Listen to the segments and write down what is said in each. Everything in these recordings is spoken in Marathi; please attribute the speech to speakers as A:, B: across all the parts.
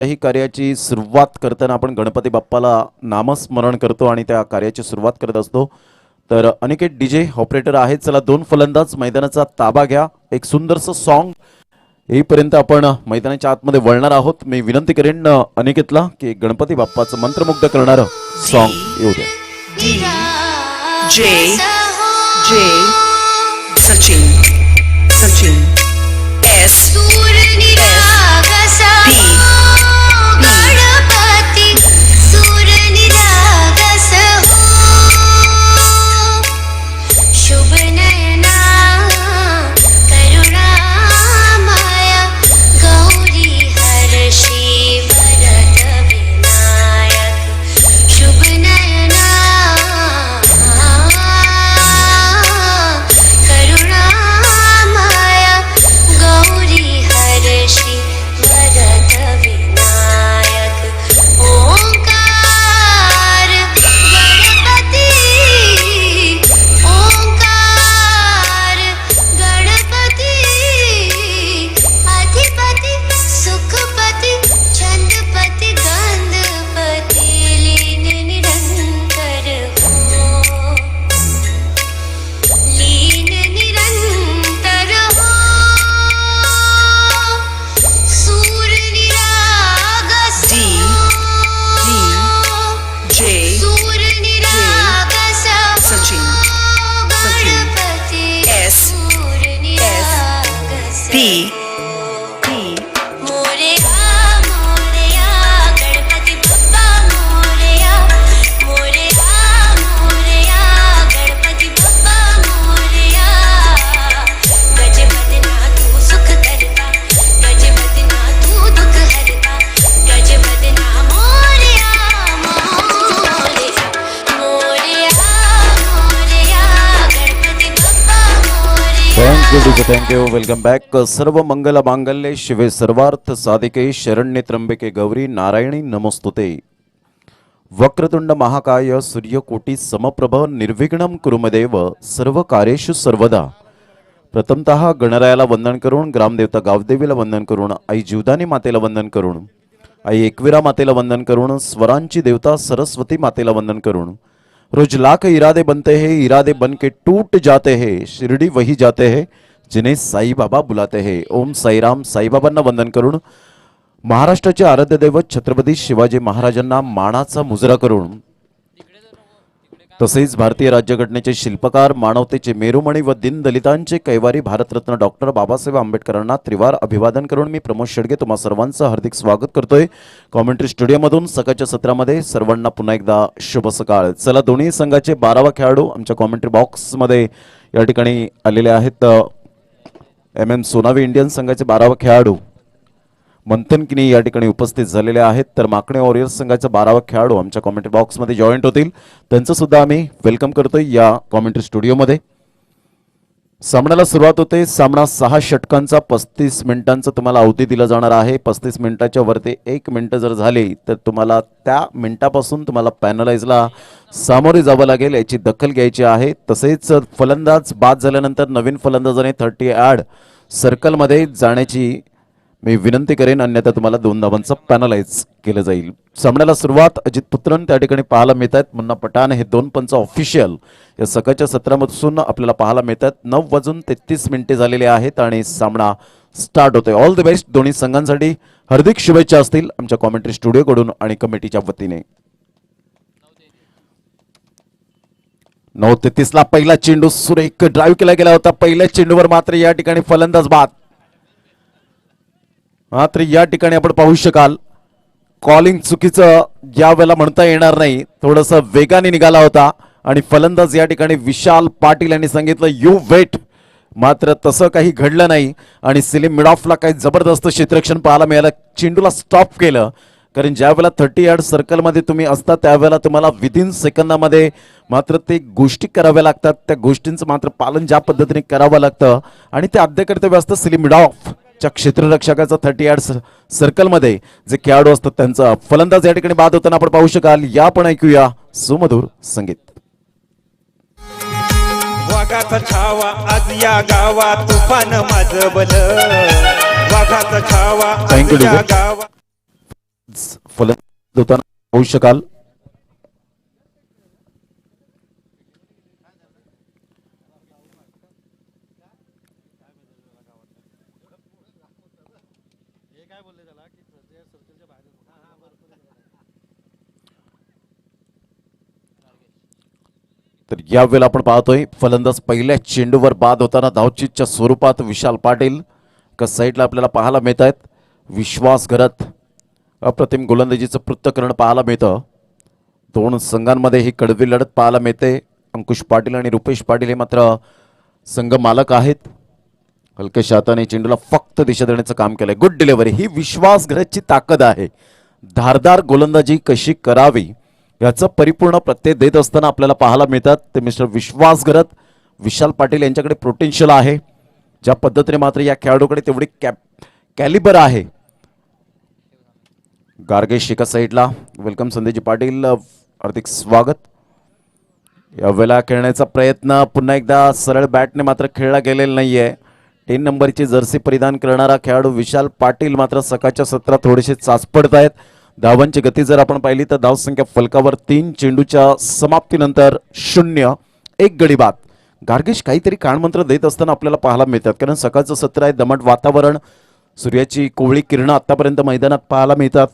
A: ही कार्याची सुरुवात करताना आपण गणपती बाप्पाला नामस्मरण करतो आणि त्या कार्याची सुरुवात करत असतो। तर अनिकेत डीजे ऑपरेटर आहेत। चला दोन फलंदाज मैदानाचा ताबा घ्या, एक सुंदरसं सॉन्ग येईपर्यंत आपण मैदानाच्या आतमध्ये वळणार आहोत। मी विनंती करेन अनिकेतला की गणपती बाप्पाचं मंत्रमुग्ध करणारं सॉन्ग येऊ द्या।
B: J J Sachin Sachin S P
C: Ganpati सूर निरागस शुभ नयना करुणा माया गौरी हर्षी वरद विनायक शुभ नयना करुणा माया गौरी हर्षी वरद विनायक ओंकार गणपती ओंकार गणपती अधिपती सुखपती छंदपती गंधपती लीन निरंतर हो लीन निरंतर हो सूर निरागस
B: D D J
C: सूर निरागस
B: Sachin Sachin
C: गणपती
B: S
C: सूर निरागस
B: P P
C: मोरया मोरया गणपती बाप्पा मोरया मोरया मोरया गणपती बाप्पा मोरया गजवदना तू सुख करता गजवदना तू दुख हरता Gajavadana Morya Morya Morya Morya Ganpati Bappa Morya
A: thank you DJ, thank you. Welcome back. सर्व मंगल मांगल्ये शिवे सर्वार्थ साधिके शरण्ये त्र्यंबके गौरी नारायणी नमोस्तुते। वक्रतुंड महाकाय सूर्यकोटी समप्रभ निर्विघ्नं कुरुमदेव सर्व कार्येषु सर्वदा। प्रथमतः गणरायाला वंदन करून, ग्रामदेवता गावदेवीला वंदन करून, आई जीवदानी मातेला वंदन करून, आई एकविरा मातेला वंदन करून, स्वरांची देवता सरस्वती मातेला वंदन करून, रोज लाख इरादे बनते हैं, इरादे बन के टूट जाते हैं, शिरडी वही जाते हैं जिन्हें साई बाबा बुलाते हैं। ओम साईराम। साईबाबांना वंदन करून, महाराष्ट्राचे आराध्य दैवत छत्रपती शिवाजी महाराजांना मानाचा मुजरा करून, तसेच भारतीय राज्यघटनेचे शिल्पकार, मानवतेचे मेरुमणी व दीनदलितांचे कैवारी भारतरत्न डॉक्टर बाबासाहेब आंबेडकरांना त्रिवार अभिवादन करून मी प्रमोद शेडगे तुम्हा सर्वांचं हार्दिक स्वागत करतोय कॉमेंट्री स्टुडिओमधून। सकाळच्या सत्रामध्ये सर्वांना पुन्हा एकदा शुभ सकाळ। चला दोन्ही संघाचे 12वा खेळाडू आमच्या कॉमेंट्री बॉक्समध्ये या ठिकाणी आलेले आहेत। MM सोनावी इंडियन संघाचे 12वा खेळाडू मंथन किनी या ठिकाणी उपस्थित झालेले आहेत। तर माकणे वॉरियर्स संघाचा 12वा खेळाडू आमच्या कॉमेंट्री बॉक्समध्ये जॉईंट होतील, त्यांचं सुद्धा आम्ही वेलकम करतोय या कॉमेंट्री स्टुडिओमध्ये। सामन्याला सुरुवात होते। सामना 6 षटकांचा 35 मिनिटांचा तुम्हाला अवधी दिला जाणार आहे। 35 मिनिटाच्या वरती 1 मिनिट जर झाली तर तुम्हाला त्या मिनिटापासून तुम्हाला पॅनलाइजला सामोरे जावं लागेल, याची दखल घ्यायची आहे। तसेच फलंदाज बाद झाल्यानंतर नवीन फलंदाजाने 30 ॲड सर्कलमध्ये जाण्याची मी विनंती करेन, अन्यथा तुम्हाला 2 धावांचं पॅनलाइज केलं जाईल। सामन्याला सुरुवात अजित पुत्रन त्या ठिकाणी पाहायला मिळत आहेत, मुन्ना पठाण हे 2 पंच ऑफिशियल या सकाळच्या सत्रामधून आपल्याला पाहायला मिळत आहेत। 9:33 मिनिटे झालेले आहेत आणि सामना स्टार्ट होतोय। ऑल द बेस्ट दोन्ही संघांसाठी हार्दिक शुभेच्छा असतील आमच्या कॉमेंट्री स्टुडिओकडून आणि कमिटीच्या वतीने। 9:33 ला पहिला चेंडू सुरेख ड्राईव्ह केला गेला होता। पहिल्या चेंडूवर मात्र या ठिकाणी फलंदाज बाद, मात्र या ठिकाणी आपण पाहू शकाल कॉलिंग चुकीचं यावेळेला म्हणता येणार नाही, थोडंसं वेगाने निघाला होता आणि फलंदाज या ठिकाणी विशाल पाटील यांनी सांगितलं यू वेट, मात्र तसं काही घडलं नाही आणि सिलीम मिडॉफला काही जबरदस्त क्षेत्ररक्षण पाहायला मिळालं। चेंडूला स्टॉप केलं, कारण ज्या वेळेला 30 यार्ड सर्कलमध्ये तुम्ही असता त्यावेळेला तुम्हाला विदिन सेकंदामध्ये मात्र ते गोष्टी कराव्या लागतात, त्या गोष्टींचं मात्र पालन ज्या पद्धतीने करावं लागतं आणि ते आद्य कर्तव्य असतं सिलीम मिडॉफ च्या क्षेत्ररक्षकाचा 30 यार्ड सर्कलमध्ये जे खेळाडू असतात त्यांचा। फलंदाज या ठिकाणी बाद होताना आपण पाहू शकाल, या पण ऐकूया सुमधुर संगीत।
D: वाघाचा छावा आज या गावात तुफान माझं बल, वाघाचा छावा
A: Thank you,
D: आज या
A: DJ.
D: गावात
A: होताना होऊ शकाल. तर यावेळेला आपण पाहतोय फलंदाज पहिल्या चेंडूवर बाद होताना धावचीच्या स्वरूपात विशाल पाटील का साईडला आपल्याला पाहायला मिळत आहेत. विश्वास घरत अप्रतिम गोलंदाजीचं पृथक्करण पाहायला मिळतं. दोन संघांमध्ये ही कडवी लढत पाहायला मिळते. अंकुश पाटील आणि रुपेश पाटील हे मात्र संघ मालक आहेत. हलक्याशा हाताने चेंडूला फक्त दिशा देण्याचं काम केलंय. Good delivery. ही विश्वास घरतची ताकद आहे. धारदार गोलंदाजी कशी करावी याचं परिपूर्ण प्रत्यय देत असताना आपल्याला पाहायला मिळतात ते मिस्टर विश्वास घरत. विशाल पाटील यांच्याकडे पोटेन्शियल आहे. ज्या पद्धतीने मात्र या खेळाडूकडे तेवढी कॅलिबर आहे. गार्गेश एका साईडला. वेलकम संदेजी पाटील, हार्दिक स्वागत. यावेळेला खेळण्याचा प्रयत्न पुन्हा एकदा सरळ बॅटने मात्र खेळला गेलेला नाहीये. 3 नंबरची जर्सी परिधान करणारा खेळाडू विशाल पाटील मात्र सकाळच्या सत्रात थोडेसे चाचपडत आहेत. धावांची गती जर आपण पाहिली तर धावसंख्या फलकावर 3 चेंडूच्या समाप्तीनंतर 0. 1 गडी बाद. गार्गेश काहीतरी कानमंत्र देत असताना आपल्याला पाहायला मिळतात, कारण सकाळचं सत्र आहे, दमट वातावरण, सूर्याची कोवळी किरणं आतापर्यंत मैदानात पाहायला मिळतात.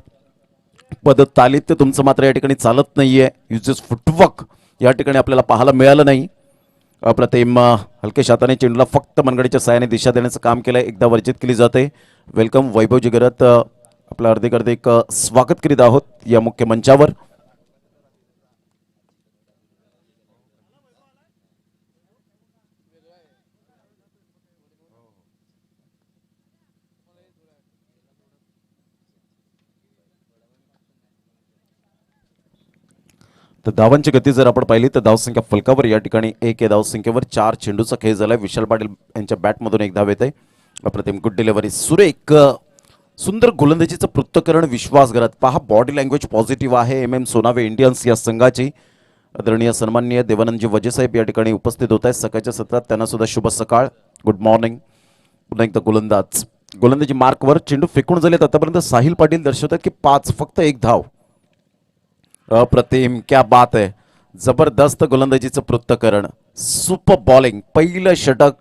A: पदतालित्य तुमचं मात्र या ठिकाणी चालत नाहीये. युजेस फुटवर्क या ठिकाणी आपल्याला पाहायला मिळालं नाही. अप्रतिम हलक्या हाताने चेंडूला फक्त मनगडीच्या साहाय्याने दिशा देण्याचं काम केलंय. एकदा वर्जित केली जाते. वेलकम वैभवजी घरत, आपलं हार्दिक स्वागत करीत आहोत या मुख्य मंचावर. तर धावांची गती जर आपण पाहिली तर धावसंख्या फलकावर या ठिकाणी 1 या धावसंख्येवर 4 चेंडूचा खेळ झालाय. विशाल पाटील यांच्या बॅटमधून एक धाव येते. अप्रतिम गुड डिलिव्हरी. सुरेख सुंदर गोलंदाजीचं पृथक्करण विश्वास घरत. पहा बॉडी लँग्वेज पॉझिटिव्ह आहे. MM सोनावे इंडियन्स या संघाची. आदरणीय सन्माननीय देवानंदजी वजेसाहेब या ठिकाणी उपस्थित होत आहेत सकाळच्या सत्रात. त्यांना सुद्धा शुभ सकाळ, गुड मॉर्निंग. पुन्हा एकदा गोलंदाजी मार्कवर चेंडू फेकून झालेत. आतापर्यंत साहिल पाटील दर्शवतात की 5, फक्त 1 धाव. अप्रतिम, क्या बात आहे. जबरदस्त गोलंदाजीचं पृथक्करण, सुपर बॉलिंग. पहिलं षटक,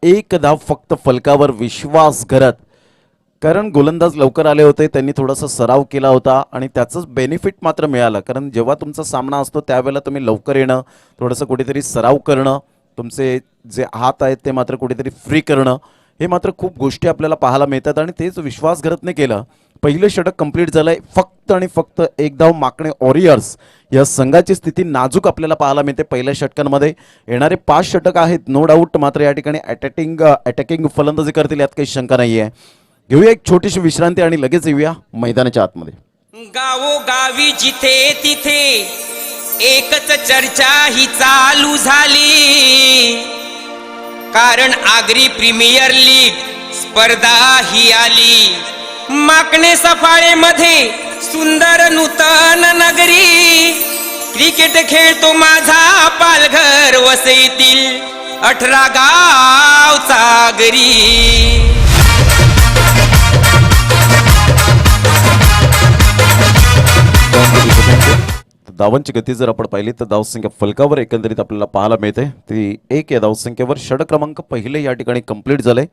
A: 1 धाव फक्त फलकावर विश्वास घरत. कारण गोलंदाज लवकर आले होते, त्यांनी थोडासा सराव केला होता आणि त्याचंच बेनिफिट मात्र मिळालं. कारण जेव्हा तुमचा सामना असतो त्यावेळेला तुम्ही लवकर येणं, थोडंसं कुठेतरी सराव करणं, तुमचे जे हात आहेत ते मात्र कुठेतरी फ्री करणं, हे मात्र खूप गोष्टी आपल्याला पाहायला मिळतात आणि तेच विश्वास घरतने केलं. पहिलं षटक कंप्लीट झालंय. फक्त आणि फक्त 1 धाव मागणे वॉरियर्स या संघाची स्थिती नाजूक आपल्याला पाहायला मिळते. पहिल्या षटकांमध्ये येणारे 5 षटक आहेत नो डाऊट. मात्र या ठिकाणी अटॅकिंग फलंदाजी करतील यात काही शंका नाहीये. घेऊया एक छोटीशी विश्रांती आणि लगेच येऊया मैदानाच्या आतमध्ये.
E: गावोगावी जिथे तिथे एकच चर्चा ही चालू झाली, कारण आगरी प्रीमियर लीग स्पर्धा ही आली. माकणे सफाळेमध्ये सुंदर नूतन नगरी, क्रिकेट खेळतो माझा पालघर वसईतील 18 गाव सागरी.
A: धावांची गती जर आपण पाहिली तर धावसंख्या फलकावर एकंदरीत आपल्याला पाहायला मिळते ती 1 या धावसंख्येवर. षटक क्रमांक पहिले या ठिकाणी कंप्लीट झाले.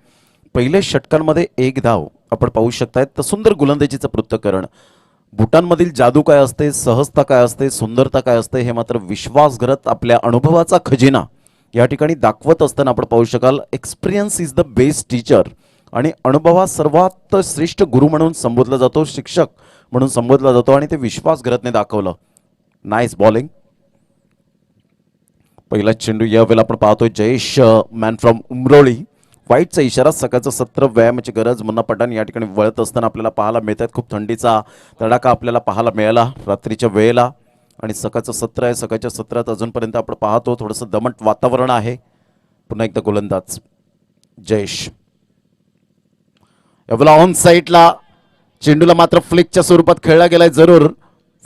A: पहिल्या षटकांमध्ये 1 धाव आपण पाहू शकताय. तर सुंदर गोलंदाजीचं पृथक्करण. बुटांमधील जादू काय असते, सहजता काय असते, सुंदरता काय असते, हे मात्र विश्वास घरत आपल्या अनुभवाचा खजिना या ठिकाणी दाखवत असताना आपण पाहू शकाल. Experience is the best teacher. आणि अनुभव सर्वात श्रेष्ठ गुरु म्हणून संबोधला जातो, शिक्षक म्हणून संबोधला जातो आणि ते विश्वास घरतने दाखवलं. Nice bowling. पहिला चेंडू यावेळेला आपण पाहतोय जयेश मॅन फ्रॉम उमरोळी. वाईटचा इशारा. सकाळचं सत्र व्यायामाची गरज. मुन्ना पठाण या ठिकाणी वळत असताना आपल्याला पाहायला मिळतात. खूप थंडीचा तडाखा आपल्याला पाहायला मिळाला रात्रीच्या वेळेला आणि सकाळचं सत्र आहे. सकाळच्या सत्रात अजूनपर्यंत आपण पाहतो थोडंसं दमट वातावरण आहे. पुन्हा एकदा गोलंदाज जयेश. यावेळेला ऑन साईडला चेंडूला मात्र फ्लिकच्या स्वरूपात खेळला गेलाय. जरूर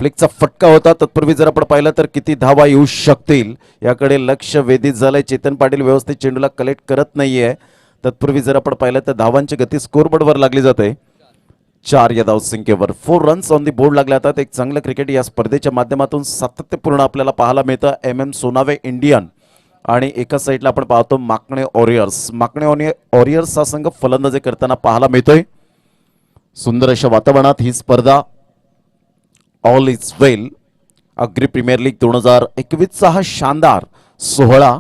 A: फ्लिकचा फटका होता. तत्पूर्वी जर आपण पाहिलं तर किती धावा येऊ शकतील याकडे लक्ष वेधित झालंय. चेतन पाटील व्यवस्थित चेंडूला कलेक्ट करत नाहीये. तत्पूर्वी जर आपण पाहिलं तर धावांची गती स्कोरबोर्डवर लागली जाते. 4 या धावसंख्येवर 4 रन्स ऑन दी बोर्ड लागले जातात. एक चांगलं क्रिकेट या स्पर्धेच्या माध्यमातून सातत्यपूर्ण आपल्याला पाहायला मिळतं. MM सोनावे इंडियन आणि एका साईडला आपण पाहतो माकणे वॉरियर्स. माकणे वॉरियर्स हा संघ फलंदाजी करताना पाहायला मिळतोय. सुंदर अशा वातावरणात ही स्पर्धा all is well agri premier league 2021चा हा शानदार सोहळा.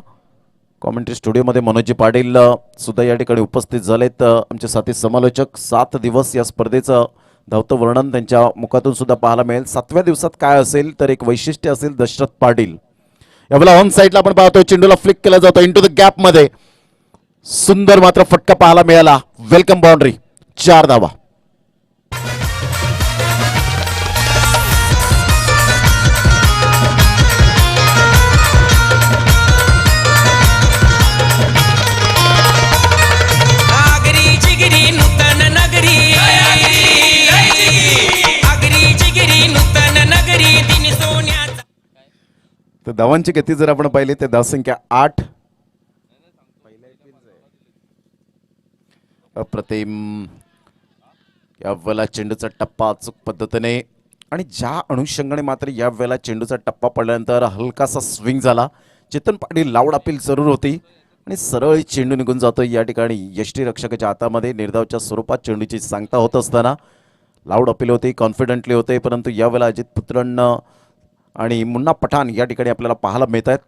A: कॉमेंट्री स्टुडिओमध्ये मनोजी पाटील सुद्धा या ठिकाणी उपस्थित झालेत. आमचे साथी समालोचक 7 दिवस या स्पर्धेचं धावतं वर्णन त्यांच्या मुखातून सुद्धा पाहायला मिळेल. 7व्या दिवसात काय असेल तर एक वैशिष्ट्य असेल दशरथ पाटील. यावेळेला ऑन साईडला आपण पाहतोय चेंडूला फ्लिक केला जातो इंटू द गॅप मध्ये. सुंदर मात्र फटका पाहायला मिळाला. वेलकम बाउंड्री 4 धावा.
E: आगरी जिगरी नूतन नगरी आगरी जिगरी नूतन नगरी दिन सोन्याचा.
A: तर धावांची गती जर आपण पाहिली तर धावसंख्या 8. अप्रतिम यावेळेला चेंडूचा टप्पा अचूक पद्धतीने आणि ज्या अनुषंगाने मात्र यावेळेला चेंडूचा टप्पा पडल्यानंतर हलकासा स्विंग झाला. चेतन पाटील लाऊड अपील जरूर होती आणि सरळ चेंडू निघून जातो. या ठिकाणी यष्टीरक्षकाच्या हातामध्ये निर्धावच्या स्वरूपात चेंडूची सांगता होत असताना लाऊड अपील होती, कॉन्फिडंटली होते. परंतु यावेळेला अजित पुत्रन आणि मुन्ना पठाण या ठिकाणी आपल्याला पाहायला मिळत आहेत.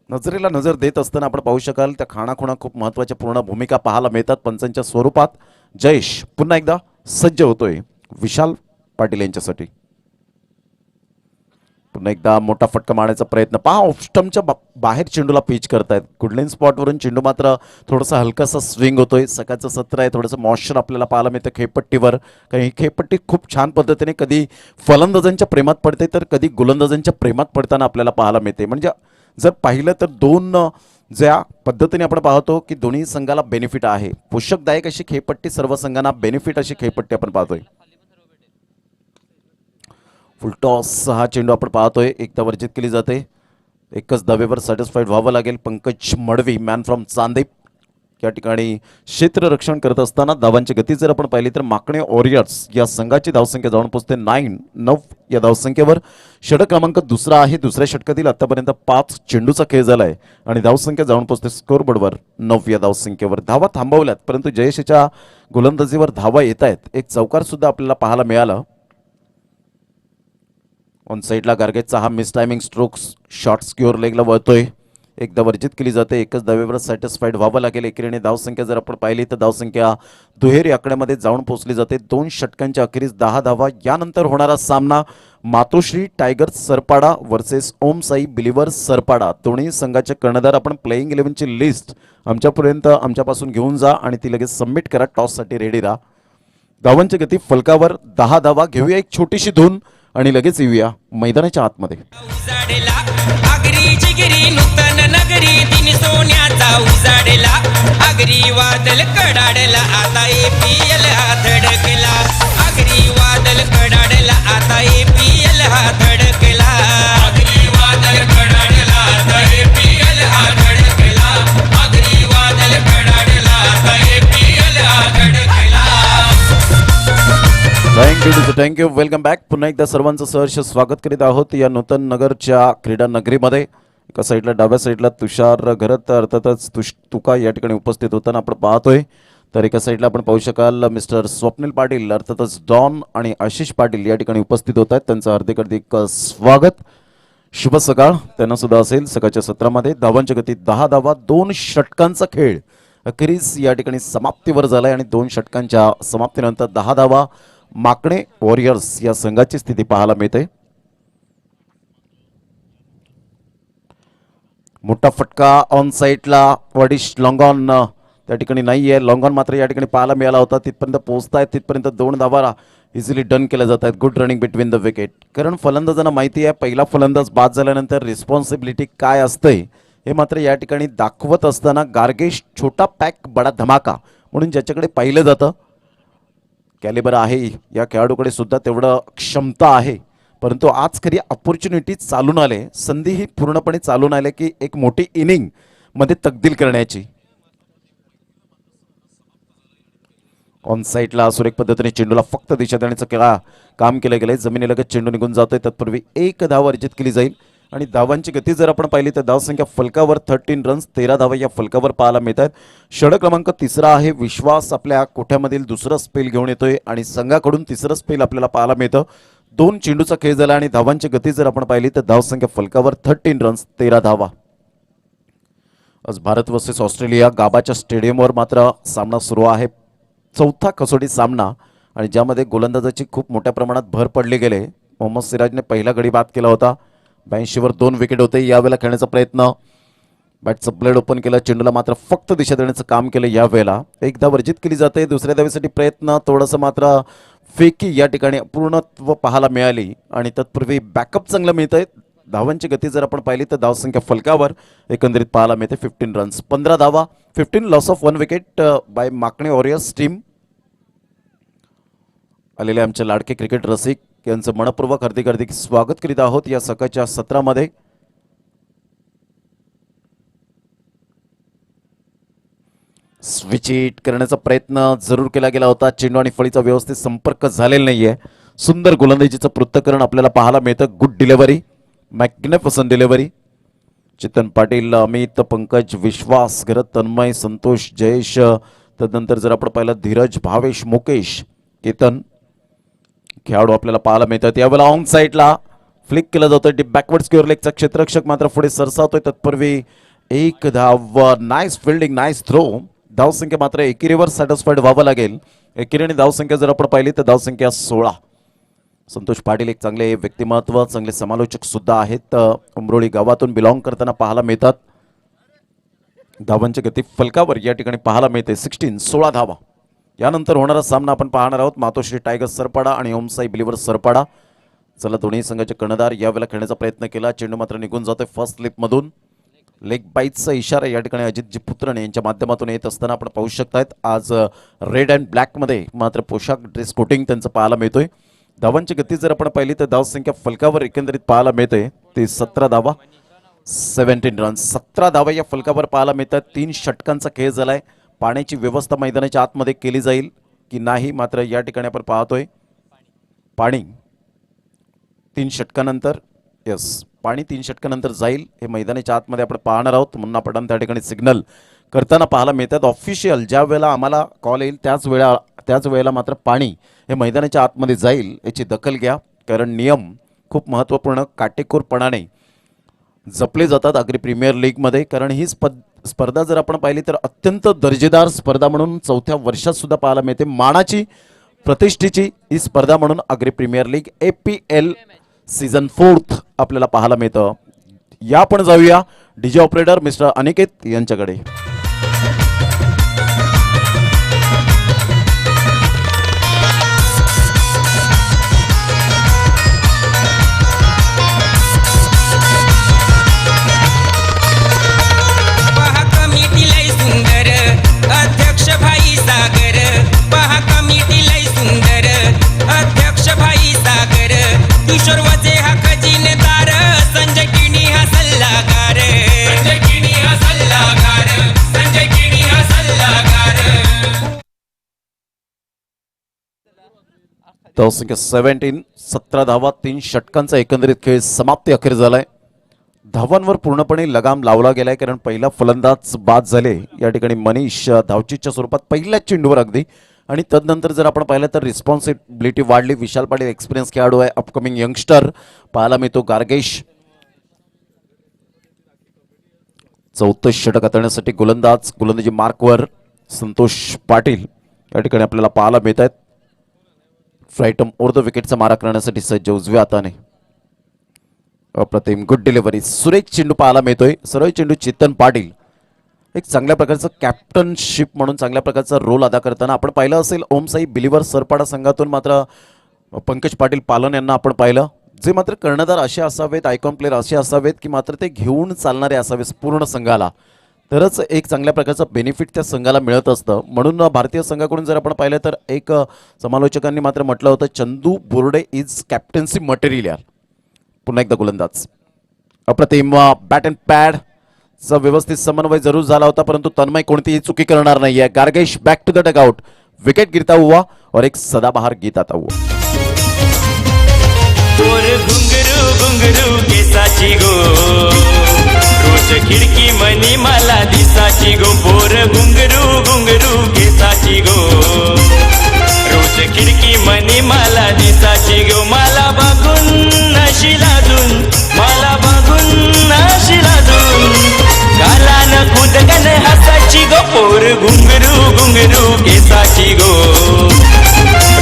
A: नजरेला नजर देत असताना आपण पाहू शकाल त्या खाणाखुणा खूप महत्त्वाच्या पूर्ण भूमिका पाहायला मिळतात पंचांच्या स्वरूपात. जयेश पुन्हा एकदा सज्ज होतोय विशाल पाटील यांच्यासाठी. पुन्हा एकदा मोठा फटका मारण्याचा प्रयत्न पहा. ऑफ स्टंपच्या बाहेर चेंडूला पिच करतायत. गुडलेन स्पॉटवरून चेंडू मात्र थोडासा हलकासा स्विंग होतोय. सकाळचं सत्र आहे, थोडंसं मॉइश्चर आपल्याला पाहायला मिळतं खेळपट्टीवर. कारण ही खेळपट्टी खूप छान पद्धतीने कधी फलंदाजांच्या प्रेमात पडते तर कधी गोलंदाजांच्या प्रेमात पडताना आपल्याला पाहायला मिळते. म्हणजे जर पाहिलं तर दोन ज्या पद्धतीने आपण पाहतो की दोन्ही संघाला बेनिफिट आहे. पोषकदायक अशी खेळपट्टी सर्व संघांना बेनिफिट अशी खेळपट्टी आपण पाहतोय. फुलटॉस हा चेंडू आपण पाहतोय एकदा वर्जित केली जाते. एकच धावेवर सॅटिस्फाईड व्हावं लागेल. पंकज मडवी मॅन फ्रॉम चांदेप या ठिकाणी क्षेत्ररक्षण करत असताना धावांची गती जर आपण पाहिली तर माकणे वॉरियर्स या संघाची धावसंख्या जाऊन पोहोचते 9 या धावसंख्येवर. षटक क्रमांक दुसरा आहे. दुसऱ्या षटकातील आतापर्यंत 5 चेंडूचा खेळ झालाय आणि धावसंख्या जाऊन पोहोचते स्कोरबोर्डवर 9 या धावसंख्येवर. धावा थांबवल्यात परंतु जयेशच्या गोलंदाजीवर धावा येत आहेत. एक चौकार सुद्धा आपल्याला पाहायला मिळाला. ऑन साईडला गार्गेटचा हा miss timing strokes short square लेगला वळतोय. एकदा वर्जित केली जाते. एकच धावेवर सॅटिस्फाईड व्हावं लागेल. एकेरीने धावसंख्या जर आपण पाहिली तर धावसंख्या दुहेरी आकड्यामध्ये जाऊन पोहोचली जाते. 2 षटकांच्या अखेरीस 10 धावा. यानंतर होणारा सामना मातोश्री टायगर्स सरपाडा वर्सेस ओम साई बिलिव्हर्स सरपाडा. दोन्ही संघाचे कर्णधार आपण प्लेइंग 11ची लिस्ट आमच्यापर्यंत आमच्यापासून घेऊन जा आणि ती लगेच सबमिट करा. टॉससाठी रेडी राहा. धावांची गती फलकावर 10 धावा. घेऊया एक छोटीशी धून आणि लगेच येऊया मैदानाच्या आतमध्ये.
E: उजाडेला आगरी जिगरी नूतन नगरी दिन सोन्याचा उजाडेला आगरी वादल कडाडला आता APL हा धडकला आगरी वादल कडाडला आता APL हा धडकला आगरी वादल कडाडला आता APL हा धडकला आगरी वादल कडाडला आता APL हा धडकला.
A: थँक्यू. Welcome back. पुन्हा एकदा सर्वांचं सहर्ष स्वागत करीत आहोत या नूतन नगरच्या क्रीडा नगरीमध्ये. एका साईडला डाव्या साईडला तुषार घरत अर्थातच तुका या ठिकाणी उपस्थित होताना आपण पाहतोय. तर एका साईडला आपण पाहू शकाल मिस्टर स्वप्नील पाटील अर्थातच डॉन आणि आशिष पाटील या ठिकाणी उपस्थित होत आहेत. त्यांचं हार्दिक स्वागत. शुभ सकाळ त्यांना सुद्धा असेल. सकाळच्या सत्रामध्ये धावांची गती 10 धावा. 2 षटकांचा खेळ अखेरीस या ठिकाणी समाप्तीवर झालाय आणि 2 षटकांच्या समाप्तीनंतर 10 धावा. माकणे वॉरियर्स या संघाची स्थिती पाहायला मिळते. मोठा फटका ऑन साईडला वडिश लॉंगॉन त्या ठिकाणी नाहीये. लॉंगॉन मात्र या ठिकाणी पाहायला मिळाला होता. तिथपर्यंत पोहोचतायत. तिथपर्यंत 2 धावा इझिली डन केल्या जात आहेत. Good running between the wicket. कारण फलंदाजांना माहिती आहे पहिला फलंदाज बाद झाल्यानंतर रिस्पॉन्सिबिलिटी काय असते हे मात्र या ठिकाणी दाखवत असताना गार्गेश छोटा पॅक बडा धमाका म्हणून ज्याच्याकडे पाहिलं जातं कॅलिबर आहे या खेळाडूकडे सुद्धा तेवढं क्षमता आहे. परंतु आज खरी अपॉर्च्युनिटी चालून आले. संधी ही पूर्णपणे चालून आले की एक मोठी इनिंग मध्ये तब्दील करण्याची. ऑन साईडला सुरेख पद्धतीने चेंडूला फक्त दिशा देण्याचं काम केलं गेलंय. जमिनीलगत चेंडू निघून जातोय. तत्पूर्वी एक धाव अर्जित केली जाईल आणि धावांची गती जर आपण पाहिली तर धावसंख्या फलकावर 13 रन्स 13 धावा या फलकावर पाहायला मिळतात. षटक क्रमांक 3 आहे. विश्वास आपल्या कोठ्यामधील दुसरं स्पेल घेऊन येतोय आणि संघाकडून तिसरं स्पेल आपल्याला पाहायला मिळतं. 2 चेंडूचा खेळ झाला आणि धावांची गती जर आपण पाहिली तर धावसंख्या फलकावर 13 रन्स 13 धावा. आज भारत वर्सेस ऑस्ट्रेलिया गाबाच्या स्टेडियमवर मात्र सामना सुरू आहे. चौथा कसोटी सामना आणि ज्यामध्ये गोलंदाजाची खूप मोठ्या प्रमाणात भर पडली गेले. मोहम्मद सिराजने पहिला गडी बाद केला होता. 82वर 2 विकेट होते. यावेळेला खेळण्याचा प्रयत्न बॅटचं ब्लेड ओपन केलं. चेंडूला मात्र फक्त दिशा देण्याचं काम केलं. यावेळेला एकदा वर्जित केली जाते. दुसऱ्या धावेसाठी प्रयत्न थोडंसं मात्र फेकी या ठिकाणी अपूर्णत्व पाहायला मिळाली आणि तत्पूर्वी बॅकअप चांगलं मिळतंय. धावांची गती जर आपण पाहिली तर धावसंख्या फलकावर एकंदरीत पाहायला मिळते 15 रन्स 15 धावा 15 loss of 1 wicket by Makane warriors team. आलेले आमचे लाडके क्रिकेट रसिक यांचं मनपूर्वक हार्दिक हार्दिक स्वागत करीत आहोत या सकाळच्या सत्रामध्ये. स्विच हिट करण्याचा प्रयत्न जरूर केला गेला होता. चेंडू आणि फळीचा व्यवस्थित संपर्क झालेला नाहीये. सुंदर गोलंदाजीचं पृथक्करण आपल्याला पाहायला मिळतं. Good delivery magnificent delivery. Chetan Patil Amit Pankaj Vishwas Gharat Tanmay Santosh Jayesh तदनंतर जर आपण पाहिलं धीरज भावेश मुकेश केतन खेळाडू आपल्याला पाहायला मिळतात. यावेळेला ऑन साईडला फ्लिक केलं जातं. डीप बॅकवर्ड स्क्वेअर लेगचा क्षेत्ररक्षक मात्र पुढे सरसावतोय. तत्पूर्वी एक धाव नाईस फिल्डिंग नाईस थ्रो. धावसंख्या मात्र एकेरीवर सॅटिस्फाईड व्हावं लागेल. एकेरीने धावसंख्या जर आपण पाहिली तर धावसंख्या 16. संतोष पाटील एक चांगले व्यक्तिमत्व चांगले समालोचक सुद्धा आहेत. उमरोळी गावातून बिलॉंग करताना पाहायला मिळतात. धावांची गती फलकावर या ठिकाणी पाहायला मिळते 16 धावा. यानंतर होणारा सामना आपण पाहणार आहोत मातोश्री टायगर्स सरपाडा आणि ओमसाई बिलीव्हर्स सरपाडा. चला दोन्ही संघाचे कर्णधार यावेळेला खेळण्याचा प्रयत्न केला. चेंडू मात्र निघून जातोय फर्स्ट स्लिपमधून. लेग बाईटचा इशारा या ठिकाणी अजितजी पुत्रणे यांच्या माध्यमातून येत असताना आपण पाहू शकतायत. आज रेड अँड ब्लॅकमध्ये मात्र पोशाख ड्रेस कोटिंग त्यांचं पाहायला मिळतोय. धावांची गती जर आपण पाहिली तर धावसंख्या फलकावर एकंदरीत पाहायला मिळते ते 17 धावा 17 रन्स 17 धावा या फलकावर पाहायला मिळतात. 3 षटकांचा खेळ झालाय. पाण्याची व्यवस्था मैदानाच्या आतमध्ये केली जाईल की नाही मात्र या ठिकाणी आपण पाहतोय पाणी 3 षटकानंतर पाणी 3 षटकानंतर जाईल हे मैदानाच्या आतमध्ये आपण पाहणार आहोत. मुन्ना पठाण त्या ठिकाणी सिग्नल करताना पाहायला मिळतात. ऑफिशियल ज्या वेळेला आम्हाला कॉल येईल त्याच वेळेला मात्र पाणी हे मैदानाच्या आतमध्ये जाईल याची दखल घ्या. कारण नियम खूप महत्त्वपूर्ण काटेकोरपणाने जपले जातात अग्री प्रीमियर लीगमध्ये. कारण ही स्पर्धा जर आपण पाहिली तर अत्यंत दर्जेदार स्पर्धा म्हणून 4थ्या वर्षात सुद्धा पाहायला मिळते. मानाची प्रतिष्ठेची ही स्पर्धा म्हणून agri premier league APL season 4 आपल्याला पाहायला मिळतं. या आपण जाऊया डीजे ऑपरेटर मिस्टर अनिकेत यांच्याकडे.
E: पहा कमिटी लय सुंदर अध्यक्ष भाई सागर. पहा कमिटी लय सुंदर अध्यक्ष भाई सागर. किशोर वजे हा खजिनदार संजय किणी हा सल्लागार. संजय किणी हा सल्लागार. संजय किणी हा सल्लागार.
A: धावसंख्या 17 धावा 3 षटकांचा एकंदरीत खेळ समाप्ती अखेर झालाय. धावांवर पूर्णपणे लगाम लावला गेलाय कारण पहिला फलंदाज बाद झाले. या ठिकाणी मनीष धावचीच्या स्वरूपात पहिल्याच चेंडूवर अगदी आणि तदनंतर जर आपण पाहिलं तर रिस्पॉन्सिबिलिटी वाढली. विशाल पाटील एक्सपिरियन्स खेळाडू आहे. अपकमिंग यंगस्टर पाहायला मिळतो गार्गेश. 34 षटक हाताळण्यासाठी गोलंदाजी मार्कवर संतोष पाटील या ठिकाणी आपल्याला पाहायला मिळत आहेत. फ्रायटम ओर विकेटचा मारा करण्यासाठी सज्ज उजव्या हाताने. अप्रतिम गुड डिलिव्हरी सुरेख चेंडू पाहायला मिळतोय. सरळ चेंडू चेतन पाटील एक चांगल्या प्रकारचं कॅप्टनशिप म्हणून चांगल्या प्रकारचा रोल अदा करताना आपण पाहिलं असेल. ओमसाई बिलीव्हर्स सरपाडा संघातून मात्र पंकज पाटील पालन यांना आपण पाहिलं. जे मात्र कर्णधार असे असावेत आयकॉन प्लेअर असे असावेत की मात्र ते घेऊन चालणारे असावेत पूर्ण संघाला. तरच एक चांगल्या प्रकारचं बेनिफिट त्या संघाला मिळत असतं. म्हणून भारतीय संघाकडून जर आपण पाहिलं तर एक समालोचकांनी मात्र म्हटलं होतं Chandu Borde is captaincy material. पुन्हा एकदा गोलंदाज अप्रतिम बॅट अँड पॅडचा व्यवस्थित समन्वय जरूर झाला होता परंतु तन्मय कोणतीही चुकी करणार नाहीये. Gargesh back to the dugout wicket गिरता हुआ और एक सदाबहार गीत आता हुआ.
F: पोर घुंगरू घुंगरू केसाची गो रोज खिडकी मनी मला दिसाची गो पोर घुंगरू घुंगरू केसाची गो रोज खिडकी मनी मला दिसाची गो मला बघून नशी लाजून मला बघून नशी लाजून गालान खुदगन हसाची गो पोर घुंगरू घुंगरू केसाची गो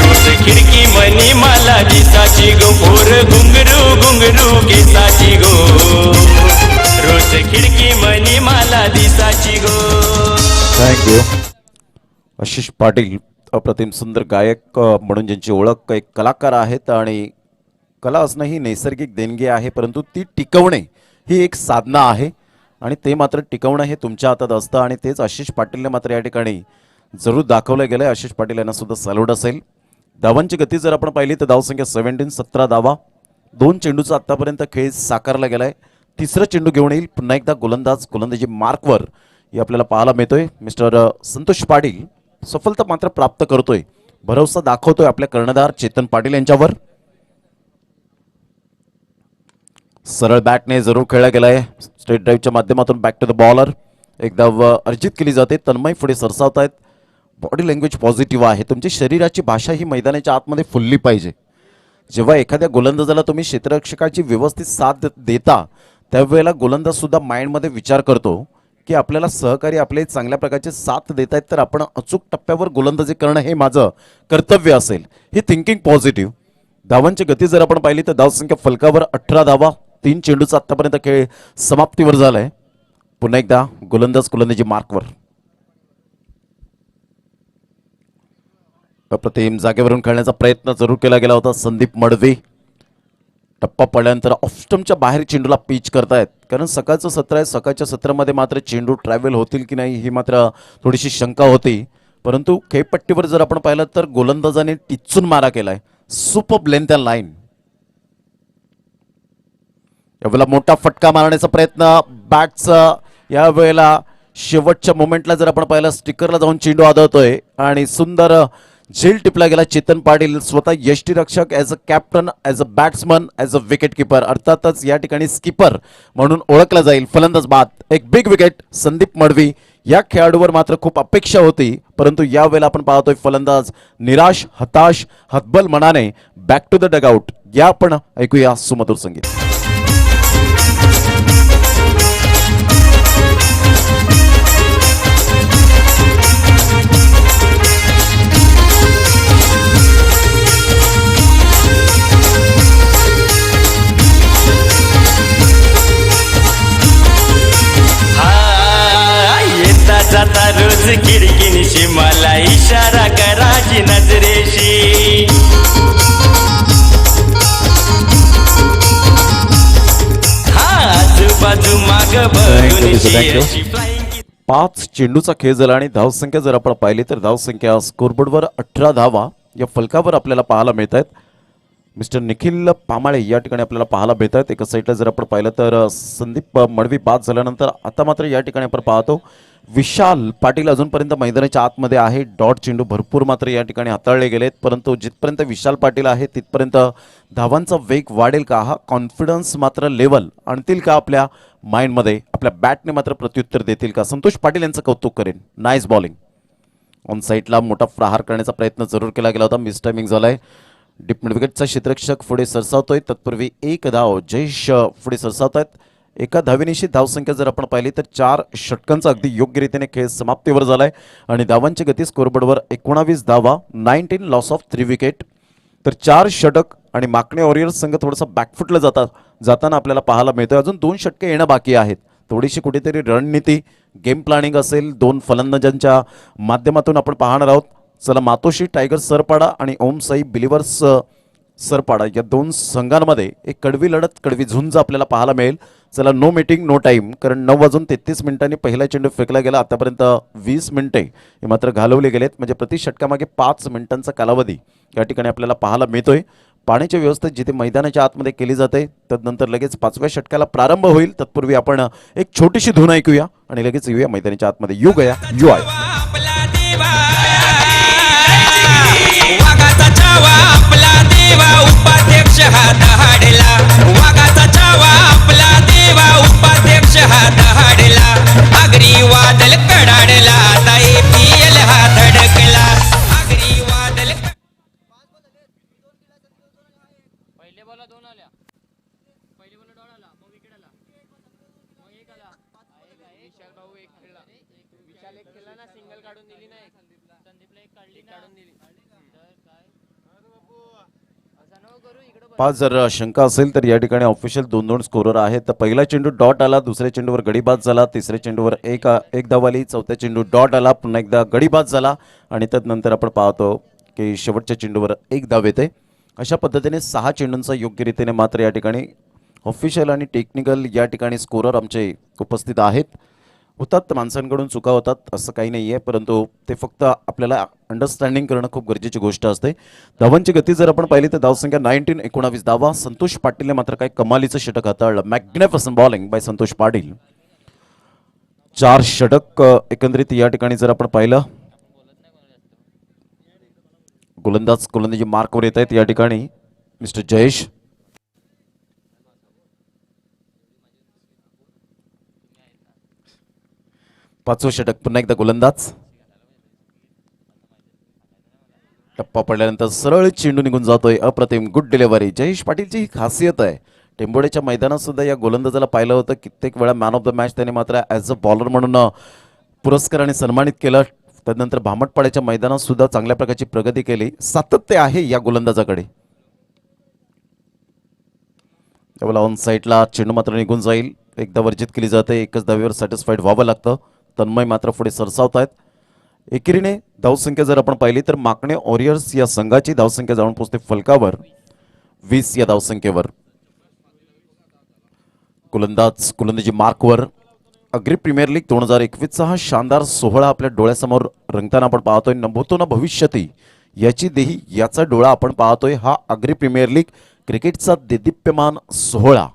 F: रोज खिडकी मनी मला दिसाची गो पोर घुंगरू घुंगरू केसाची गो रोज खिडकी मनी मला दिसाची गो.
A: थँक्यू. आशिष पाटील अप्रतिम सुंदर गायक म्हणून ज्यांची ओळख एक कलाकार आहेत आणि कला असणं ही नैसर्गिक देणगी आहे, परंतु ती टिकवणे ही एक साधना आहे आणि ते मात्र टिकवणं हे तुमच्या हातात असतं आणि तेच आशिष पाटीलने मात्र या ठिकाणी जरूर दाखवलं गेलं. आशिष पाटील यांना सुद्धा सॅल्यूट असेल. धावांची गती जर आपण पाहिली तर धावसंख्या 17, 17 धावा. 2 चेंडूचा आतापर्यंत खेळ साकारला गेलाय. तिसरं चेंडू घेऊन येईल पुन्हा एकदा गोलंदाजी मार्कवर हे आपल्याला पाहायला मिळतोय. मिस्टर संतोष पाटील सफलता मात्र प्राप्त करतोय, भरवसा दाखवतोय आपल्या कर्णधार चेतन पाटील यांच्यावर. सरळ बॅटने जरूर खेळला गेलाय. स्ट्रेट ड्राईव्हच्या माध्यमातून बॅक टू द बॉलर. एक धाव अर्जित केली जाते. तन्मय पुढे सरसावतायत. बॉडी लँग्वेज पॉझिटिव्ह आहे. तुमची शरीराची भाषा ही मैदानाच्या आतमध्ये फुलली पाहिजे. जेव्हा एखाद्या गोलंदाजाला तुम्ही क्षेत्ररक्षकाची व्यवस्थित साथ देता त्यावेळेला गोलंदाज सुद्धा माइंडमध्ये विचार करतो की आपल्याला सहकारी आपले चांगल्या प्रकारचे साथ देत आहेत तर आपण अचूक टप्प्यावर गोलंदाजी करणं हे माझं कर्तव्य असेल. ही थिंकिंग पॉझिटिव्ह. धावांची गती जर आपण पाहिली तर धावसंख्या फलकावर 18 धावा. 3 चेंडूचा आतापर्यंत खेळ समाप्तीवर झालाय. पुन्हा एकदा गोलंदाजी मार्कवर. अप्रतिम जागेवरून खेळण्याचा प्रयत्न जरूर केला गेला होता. संदीप मडवी टप्पा पडल्यानंतर ऑफस्टमच्या बाहेर चेंडूला पिच करतायत, कारण सकाळचं सत्र आहे. सकाळच्या सत्रामध्ये मात्र चेंडू ट्रॅव्हल होतील की नाही ही मात्र थोडीशी शंका होती, परंतु खेळपट्टीवर जर आपण पाहिलं तर गोलंदाजाने टिचून मारा केलाय. Super length and line. यावेळेला मोठा फटका मारण्याचा प्रयत्न बॅटचा. यावेळेला शेवटच्या मोमेंटला जर आपण पाहिलं स्टिकरला जाऊन चेंडू आदळतोय आणि सुंदर झेल टिपला गेला. चेतन पाटील स्वतः यष्टीरक्षक, as a captain, as a batsman, as a wicket keeper, अर्थातच या ठिकाणी स्किपर म्हणून ओळखला जाईल. फलंदाज बाद. एक बिग विकेट संदीप मडवी. या खेळाडूवर मात्र खूप अपेक्षा होती, परंतु यावेळेला आपण पाहतोय फलंदाज निराश, हताश, हतबल मनाने बॅक टू द डगआउट. या आपण ऐकूया सुमधुर संगीत.
F: जाता रोज खिडकीनिशी मला इशारा कराची नजरेशी. आजूबाजू माग बघून
A: 5 चेंडूचा खेळ झाला आणि धावसंख्या जर आपण पाहिली तर धावसंख्या स्कोरबोर्डवर 18 धावा या फलकावर आपल्याला पाहायला मिळत आहेत. मिस्टर निखिल पामाळे या ठिकाणी आपल्याला पाहायला मिळत आहेत. एका साईडला जर आपण पाहिलं तर संदीप मडवी बाद झाल्यानंतर आता मात्र या ठिकाणी आपण पाहतो विशाल पाटील अजूनपर्यंत मैदानाच्या आतमध्ये आहे. डॉट चेंडू भरपूर मात्र या ठिकाणी हाताळले गेलेत, परंतु जिथपर्यंत विशाल पाटील आहे तिथपर्यंत धावांचा वेग वाढेल का, हा कॉन्फिडन्स मात्र लेवल आणतील का आपल्या माइंडमध्ये, आपल्या बॅटने मात्र प्रत्युत्तर देतील का. संतोष पाटील यांचं कौतुक करेन. Nice bowling. ऑन साईडला मोठा प्रहार करण्याचा प्रयत्न जरूर केला गेला होता. मिस टायमिंग झालाय. डीप मिड विकेटचा क्षेत्ररक्षक पुढे सरसावतोय. तत्पूर्वी एक धाव जयेश पुढे सरसावत आहेत. एका धावेनिशी धावसंख्या जर आपण पाहिली तर 4 षटकांचा अगदी योग्यरीतीने खेळ समाप्तीवर झालाय आणि धावांची गती स्कोरबोर्डवर 19 धावा, 19 लॉस ऑफ 3 विकेट. तर 4 षटक आणि माकणे वॉरियर्स संघ थोडासा बॅकफुटला जाताना आपल्याला पाहायला मिळतोय. अजून 2 षटके येणं बाकी आहेत. थोडीशी कुठेतरी रणनीती, गेम प्लॅनिंग असेल 2 फलंदाजांच्या माध्यमातून आपण पाहणार आहोत. चला, मातोश्री टायगर्स सरपाडा आणि ओम साई बिलिव्हर्स सरपाडा या 2 संघांमध्ये एक कडवी लढत, कडवी झुंज आपल्याला पाहायला मिळेल. चला, नो मीटिंग नो टाईम, कारण 9:33 पहिला चेंडू फेकला गेला. आतापर्यंत 20 मिनिटे हे मात्र घालवले गेलेत, म्हणजे प्रति षटकामागे 5 मिनिटांचा कालावधी या ठिकाणी आपल्याला पाहायला मिळतोय. पाण्याची व्यवस्था जिथे मैदानाच्या आतमध्ये केली जाते, तदनंतर लगेच 5व्या षटकाला प्रारंभ होईल. तत्पूर्वी आपण एक छोटीशी धून ऐकूया आणि लगेच येऊया मैदानाच्या आतमध्ये. You Gaya you I.
E: आपला देवा चावा आपला देवा उपाध्यक्ष हात हाडला वाघाचा चावा आपला देवा उपाध्यक्ष हात हाडला आगरी वादल कडाडला आता APL हा धडकला आगरी वादल
G: पहिले बोला 2 आल्या पहिले बोला 2 आला मग विकेट आला मग 1 आला विशाल भाऊ 1 खेळला विशाल 1 खेळला ना सिंगल काढून दिली नाही संदीपला 1 काढली काढून दिली तर काय असं नको करू इकडे
A: 5 जर शंका असेल तर या ठिकाणी ऑफिशियल 2-2 स्कोरर आहेत. तर पहिला चेंडू डॉट आला, दुसऱ्या चेंडूवर गडीबाद झाला, तिसऱ्या चेंडूवर एक धाव आली, चौथ्या चेंडू डॉट आला, पुन्हा एकदा गडीबाद झाला आणि त्यानंतर आपण पाहतो की शेवटच्या चेंडूवर 1 धाव येते. अशा पद्धतीने 6 चेंडूंचा योग्य रीतीने मात्र या ठिकाणी ऑफिशियल आणि टेक्निकल या ठिकाणी स्कोरर आमचे उपस्थित आहेत. होतात माणसांकडून चुका होतात असं काही नाही आहे, परंतु ते फक्त आपल्याला अंडरस्टँडिंग करणं खूप गरजेची गोष्ट असते. धावांची गती जर आपण पाहिली तर धावसंख्या 19 धावा. संतोष पाटीलने मात्र काय कमालीचं षटक हाताळलं. Magnificent bowling bye Santosh Patil. 4 षटक एकंदरीत या ठिकाणी जर आपण पाहिलं. गोलंदाजी मार्कवर येत आहेत या ठिकाणी मिस्टर जयेश. 5वं षटक पुन्हा एकदा गोलंदाज. टप्पा पडल्यानंतर सरळ चेंडू निघून जातोय. अप्रतिम गुड डिलिव्हरी. जयेश पाटीलची ही खासियत आहे. टेंबोडेच्या मैदानात सुद्धा या गोलंदाजाला पाहिलं होतं. कित्येक वेळा मॅन ऑफ द मॅच त्याने मात्र ॲज अ बॉलर म्हणून पुरस्काराने सन्मानित केलं. त्यानंतर भामटपाड्याच्या मैदानात सुद्धा चांगल्या प्रकारची प्रगती केली. सातत्य आहे या गोलंदाजाकडे. त्यावेळेला ऑन साईडला चेंडू मात्र निघून जाईल. एकदा वर्जित केली जाते. एकच धावेवर सॅटिस्फाईड व्हावं लागतं. तन्मय मात्र पुढे सरसावत आहेत. एकेरीने धावसंख्या जर आपण पाहिली तर माकणे वॉरियर्स या संघाची धावसंख्या जाऊन पोहोचते फलकावर 20 या धावसंख्येवर. गोलंदाजी मार्कवर. अग्री प्रीमियर लीग 2021चा हा शानदार सोहळा आपल्या डोळ्यासमोर रंगताना आपण पाहतोय. नभूतो न भविष्यती याची देही याचा डोळा आपण पाहतोय. हा अग्री प्रीमियर लीग क्रिकेटचा देदीप्यमान सोहळा.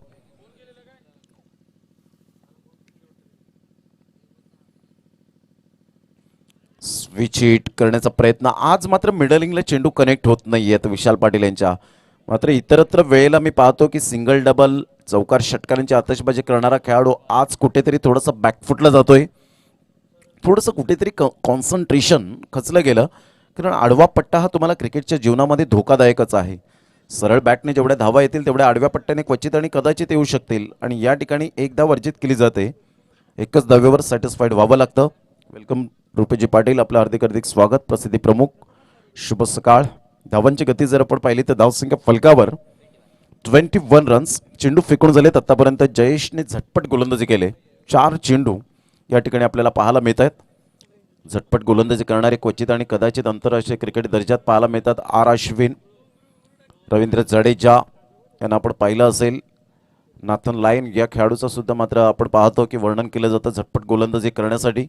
A: स्विच हिट करण्याचा प्रयत्न. आज मात्र मिडलिंगला चेंडू कनेक्ट होत नाहीयेत विशाल पाटील यांच्या. मात्र इतरत्र वेळेला मी पाहतो की सिंगल डबल चौकार षटकारांची आतषबाजी करणारा खेळाडू आज कुठेतरी थोडंसं बॅकफुटला जातोय. थोडंसं कुठेतरी कॉन्सन्ट्रेशन खचलं गेलं. कारण आडवा पट्टा हा तुम्हाला क्रिकेटच्या जीवनामध्ये धोकादायकच आहे. सरळ बॅटने जेवढ्या धावा येतील तेवढ्या आडव्या पट्ट्याने क्वचित आणि कदाचित येऊ शकतील. आणि या ठिकाणी एक धाव वर्जित केली जाते. एकच धावेवर सॅटिस्फाईड व्हावं लागतं. वेलकम रुपेजी पाटील, आपलं हार्दिक स्वागत. प्रसिद्धी प्रमुख शुभ सकाळ. धावांची गती जर आपण पाहिली तर धावसंख्या फलकावर 21 रन्स. चेंडू फेकून झालेत आतापर्यंत. जयेशने झटपट गोलंदाजी केले. 4 चेंडू या ठिकाणी आपल्याला पाहायला मिळत आहेत. झटपट गोलंदाजी करणारे क्वचित आणि कदाचित आंतरराष्ट्रीय क्रिकेट दर्जात पाहायला मिळतात. आर अश्विन, रवींद्र जडेजा यांना आपण पाहिलं असेल. नाथन लायन या खेळाडूचं सुद्धा मात्र आपण पाहतो की वर्णन केलं जातं झटपट गोलंदाजी करण्यासाठी.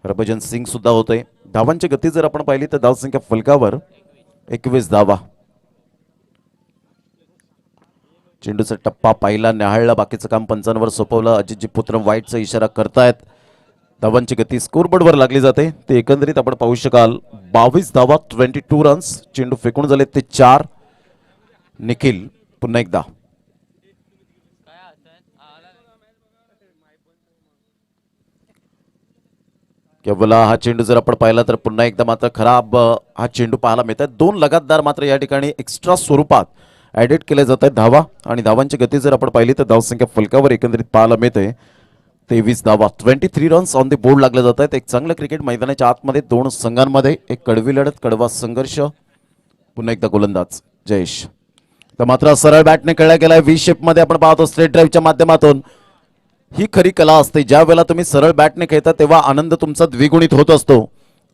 A: हरभजन सिंग सुद्धा होते. धावांची गती जर आपण पाहिली तर धावसंख्या फलकावर 21 धावा. चेंडूचा टप्पा पाहिला, न्याहाळला, बाकीचं काम पंचांवर सोपवलं. अजितजी पुत्र वाईटचा इशारा करतायत. धावांची गती स्कोरबोर्डवर लागली जाते. ते एकंदरीत आपण पाहू शकाल 22 धावा, 22 रन्स. चेंडू फेकून झाले ते 4. निखिल पुन्हा एकदा. केवळ हा चेंडू जर आपण पाहिला तर पुन्हा एकदा मात्र खराब हा चेंडू पाहायला मिळतात. 2 लगातार मात्र या ठिकाणी एक्स्ट्रा स्वरूपात ॲडेड केल्या जात आहेत धावा. आणि धावांची गती जर आपण पाहिली तर धावसंख्या फलकावर एकंदरीत पाहायला मिळते 23 धावा. 23 रन्स ऑन द बोर्ड लागले जात आहेत. एक चांगलं क्रिकेट मैदानाच्या आतमध्ये 2 संघांमध्ये एक कडवी लढत, कडवा संघर्ष. पुन्हा एकदा गोलंदाज जयेश. तर मात्र सरळ बॅटने खेळला गेलाय. व्ही शेपमध्ये आपण पाहतो स्ट्रेट ड्राईव्हच्या माध्यमातून. ही खरी कला असते. ज्या वेळेला तुम्ही सरळ बॅटने खेळता तेव्हा आनंद तुमचा द्विगुणित होत असतो.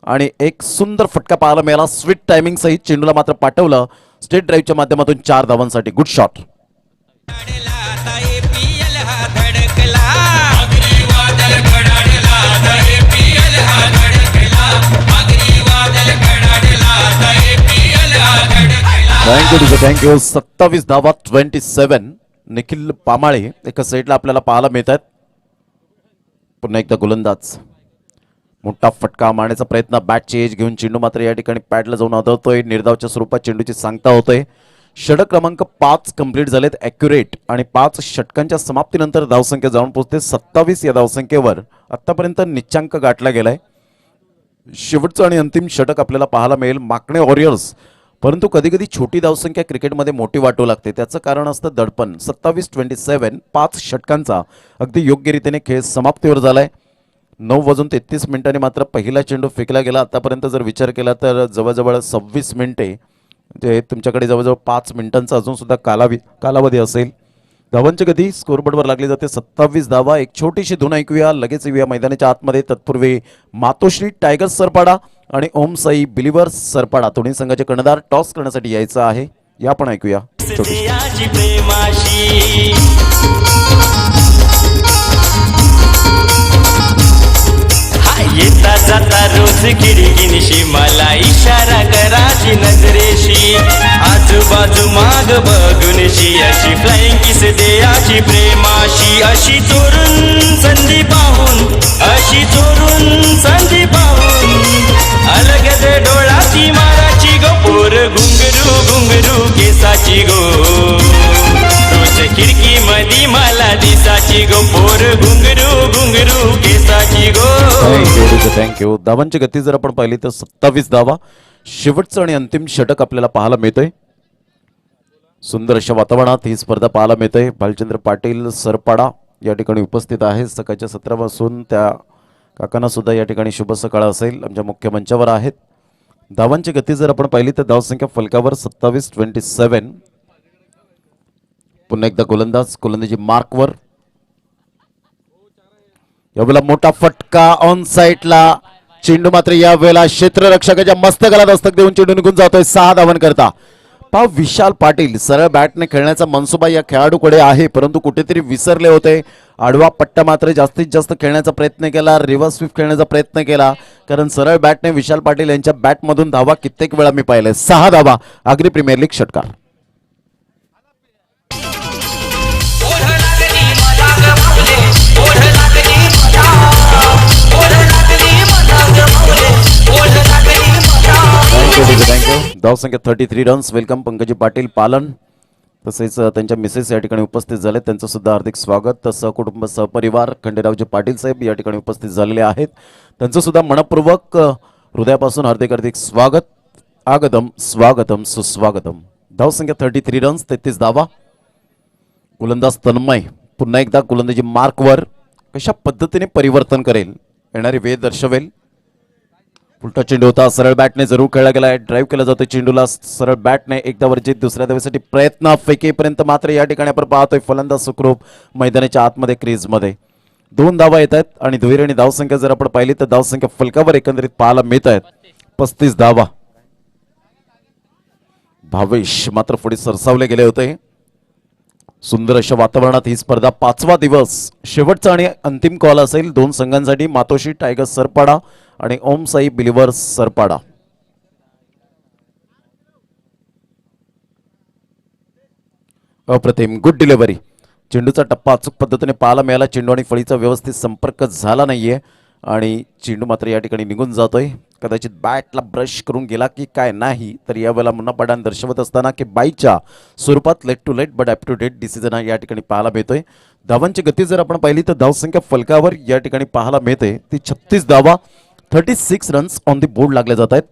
A: आणि एक सुंदर फटका पाहायला मिळाला. स्वीट टायमिंग सहित चेंडूला मात्र पाठवलं स्ट्रेट ड्राईव्हच्या माध्यमातून 4 धावांसाठी. Good shot. थँक्यू. 27 धावा, 27. निखिल पामाळे एका साईडला आपल्याला पाहायला मिळत आहेत. पुन्हा एकदा गोलंदाज. मोठा फटका मारण्याचा प्रयत्न, बॅटची एज घेऊन चेंडू मात्र या ठिकाणी पॅडला जाऊन आदळतोय. निर्धावच्या स्वरूपात चेंडूची सांगता होतोय. षटक क्रमांक 5 कंप्लीट झालेत ॲक्युरेट आणि 5 षटकांच्या समाप्तीनंतर धावसंख्या जाऊन पोहोचते 27. या धावसंख्येवर आतापर्यंत निच्चांक गाठला गेलाय. शेवटचं आणि अंतिम षटक आपल्याला पाहायला मिळेल माकणे वॉरियर्स, परंतु कधी कधी छोटी धावसंख्या क्रिकेटमध्ये मोठी वाटू लागते. त्याचं कारण असतं दडपण. 27-27 5 षटकांचा अगदी योग्य रीतीने खेळ समाप्तीवर झालाय. 9:33 मात्र पहिला चेंडू फेकला गेला. आतापर्यंत जर विचार केला तर जवळजवळ 26 मिनिटे, म्हणजे तुमच्याकडे जवळजवळ 5 मिनिटांचा अजून सुद्धा कालावधी असेल. धावांची गती स्कोरबोर्डवर लागली जाते 27 धावा. एक छोटीशी धून ऐकूया, लगेच येऊया मैदानाच्या आतमध्ये. तत्पूर्वी मातोश्री टायगर्स सरपाडा आणि ओम साई बिलिव्हर्स सरपाडा दोन्ही संघाचे कर्णधार टॉस करण्यासाठी यायचं आहे. या पण ऐकूया छोटीशी.
F: याची प्रेमाशी येता जाता रोज खिडकीनिशी मला इशारा कराची नजरेशी, आजूबाजू माग बघूनशी अशी फ्लाइंग किस देयाची प्रेमाशी. अशी चोरून संधी पाहून, अशी चोरून संधी पाहून, अलगद डोळाची माराची गो पोर घुंगरू घुंगरू केसाची गो, रोज खिडकी मधी मला दिसाची गो पोर घुंगरू घुंगरू केसाची गो.
A: थँक्यू. धावांची गती जर आपण पाहिली तर 27 धावा. शेवटचं आणि अंतिम षटक आपल्याला पाहायला मिळतंय. सुंदर अशा वातावरणात ही स्पर्धा पाहायला मिळते. भालचंद्र पाटील सरपाडा या ठिकाणी उपस्थित आहे. सकाळच्या सत्रापासून त्या काकांना सुद्धा या ठिकाणी शुभ सकाळ असेल, आमच्या मुख्य मंचावर आहेत. धावांची गती जर आपण पाहिली तर धावसंख्या फलकावर 27-27. पुन्हा एकदा गोलंदाजी मार्कवर. यावेळेला मोठा फटका ऑन साईडला. चेंडू मात्र यावेळेला क्षेत्ररक्षकाच्या मस्तकाला दस्तक देऊन चेंडू निघून जातोय 6 धावांकरता. पाव विशाल पाटील सरळ बॅटने खेळण्याचा मनसुबा या खेळाडूकडे आहे, परंतु कुठेतरी विसरले होते. आडवा पट्टा मात्र जास्तीत जास्त खेळण्याचा प्रयत्न केला, रिव्हर्स स्वीप खेळण्याचा प्रयत्न केला, कारण सरळ बॅटने विशाल पाटील यांच्या बॅटमधून धावा कित्येक वेळा मी पाहिले. 6 धावा आगरी प्रीमियर लीग षटकार. थँक्यू. धावसंख्या 33 रन्स. वेलकम पंकजी पाटील पालन, तसेच त्यांच्या मिसेस या ठिकाणी उपस्थित झाले, त्यांचं सुद्धा हार्दिक स्वागत. सहकुटुंब सहपरिवार खंडेरावजी पाटील साहेब या ठिकाणी उपस्थित झालेले आहेत, त्यांचं सुद्धा मनपूर्वक हृदयापासून हार्दिक हार्दिक स्वागत. आगतम स्वागतम सुस्वागतम. धावसंख्या 33 रन्स 33 धावा. गोलंदाज तन्मय पुन्हा एकदा गोलंदाजी मार्कवर. कशा पद्धतीने परिवर्तन करेल येणारी वेळ दर्शवेल. उलटा चेंडू होता, सरळ बॅटने जरूर खेळला गेलाय. ड्राईव्ह केला जातो चेंडूला सरळ बॅटने. एकदा वरची दुसऱ्या धावेसाठी प्रयत्न, फेकेपर्यंत मात्र या ठिकाणी आपण पाहतोय फलंदाज सुखरूप मैदानाच्या आतमध्ये क्रीजमध्ये. 2 धावा येत आहेत आणि दुहेरी धावसंख्या जर आपण पाहिली तर धावसंख्या फलकावर एकंदरीत पाहायला मिळत आहेत 35 धावा. भावेश मात्र पुढे सरसावले गेले होते. सुंदर अशा वातावरणात ही स्पर्धा 5वा दिवस, शेवटचा आणि अंतिम कॉल असेल 2 संघांसाठी. मातोश्री टायगर्स सरपाडा आणि ओम साई बिलिव्हर्स सरपाडा. अप्रतिम, गुड डिलिव्हरी. चेंडूचा टप्पा अचूक पद्धतीने पाहायला मिळाला. चेंडू आणि फळीचा व्यवस्थित संपर्क झाला नाहीये आणि चेंडू मात्र या ठिकाणी निघून जातोय. कदाचित बॅटला ब्रश करून गेला की काय नाही, तर यावेळेला मुन्ना पठाण दर्शवत असताना की बाईच्या स्वरूपात late to late but up to date decision या ठिकाणी पाहायला मिळतोय. धावांची गती जर आपण पाहिली तर धावसंख्या फलकावर या ठिकाणी पाहायला मिळते ती 36 धावा. 36 रन्स ऑन दी बोर्ड लागले जात आहेत.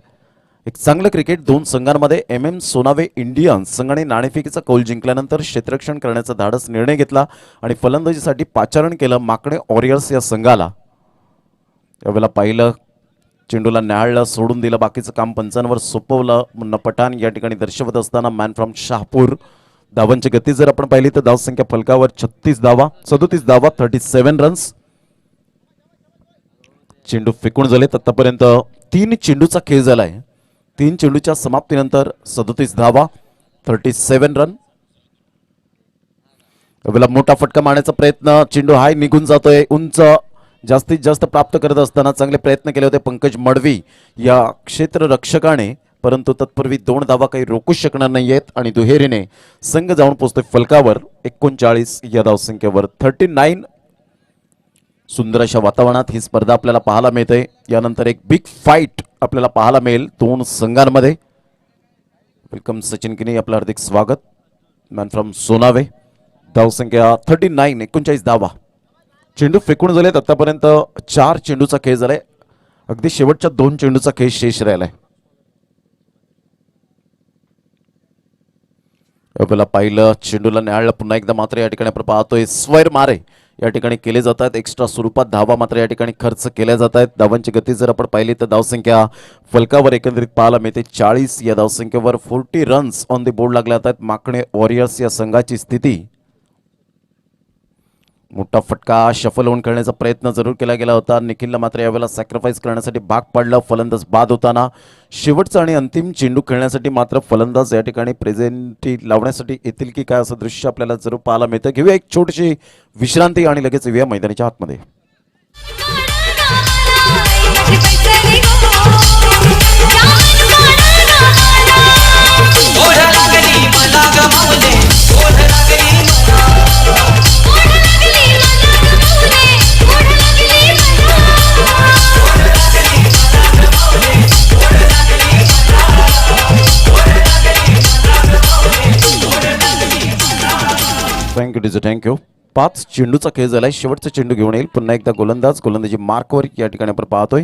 A: एक चांगलं क्रिकेट 2 संघांमध्ये. MM सोनावे इंडियन्स संघाने नाणेफेकीचा कौल जिंकल्यानंतर क्षेत्ररक्षण करण्याचा धाडस निर्णय घेतला आणि फलंदाजीसाठी पाचारण केलं माकणे वॉरियर्स या संघाला. यावेळेला पाहिलं चेंडूला न्याहाळलं, सोडून दिलं, बाकीचं काम पंचांवर सोपवलं. मुन्ना पठाण या ठिकाणी दर्शवत असताना मॅन फ्रॉम शहापूर. धावांची गती जर आपण पाहिली तर धावसंख्या फलकावर 36 धावा 37 धावा 37 रन्स. चेंडू फेकून झालेत आतापर्यंत. 3 चेंडूचा खेळ झालाय. 3 चेंडूच्या समाप्तीनंतर 37 धावा 37 रन. यावेळेला मोठा फटका मारण्याचा प्रयत्न, चेंडू हाय निघून जातोय. उंच जास्तीत जास्त प्राप्त करत असताना चांगले प्रयत्न केले होते पंकज मडवी या क्षेत्ररक्षकाने, परंतु तत्पूर्वी 2 धावा काही रोखू शकणार नाहीयेत आणि दुहेरीने संघ जाऊन पोहोचतोय फलकावर 39 या धावसंख्येवर. 39 सुंदर अशा वातावरणात ही स्पर्धा आपल्याला पाहायला मिळते. यानंतर एक बिग फाईट आपल्याला पाहायला मिळेल दोन संघांमध्ये. वेलकम सचिन किनी, आपलं हार्दिक स्वागत. Man from Sonave. धावसंख्या 39, 39 धावा. चेंडू फेकून झालेत आतापर्यंत 4 चेंडूचा खेळ झालाय. अगदी शेवटच्या 2 चेंडूचा खेळ शेष राहिलाय. आपल्याला पाहिलं चेंडूला न्यायला पुन्हा एकदा मात्र या ठिकाणी आपण पाहतोय स्वर मारे या ठिकाणी केले जात आहेत. एक्स्ट्रा स्वरूपात धावा मात्र या ठिकाणी खर्च केल्या जात आहेत. धावांची गती जर आपण पाहिली तर धावसंख्या फलकावर एकंदरीत पाहायला मिळते 40. या धावसंख्येवर 40 रन्स ऑन द बोर्ड लागले जातात. माकणे वॉरियर्स या संघाची स्थिती. मोठा फटका शफल होऊन खेळण्याचा प्रयत्न जरूर केला गेला होता. निखिलला मात्र यावेळेला सॅक्रिफाईस करण्यासाठी भाग पडलं. फलंदाज बाद होताना शेवटचा आणि अंतिम चेंडू खेळण्यासाठी मात्र फलंदाज या ठिकाणी प्रेझेंटी लावण्यासाठी येतील की काय असं दृश्य आपल्याला जरूर पाहायला मिळतं. घेऊया एक छोटीशी विश्रांती आणि लगेच येऊया मैदानाच्या आतमध्ये. थँक्यू. 5 चेंडूचा खेळ झालाय. शेवटचा चेंडू घेऊन येईल पुन्हा एकदा गोलंदाजी मार्कवर या ठिकाणी आपण पाहतोय.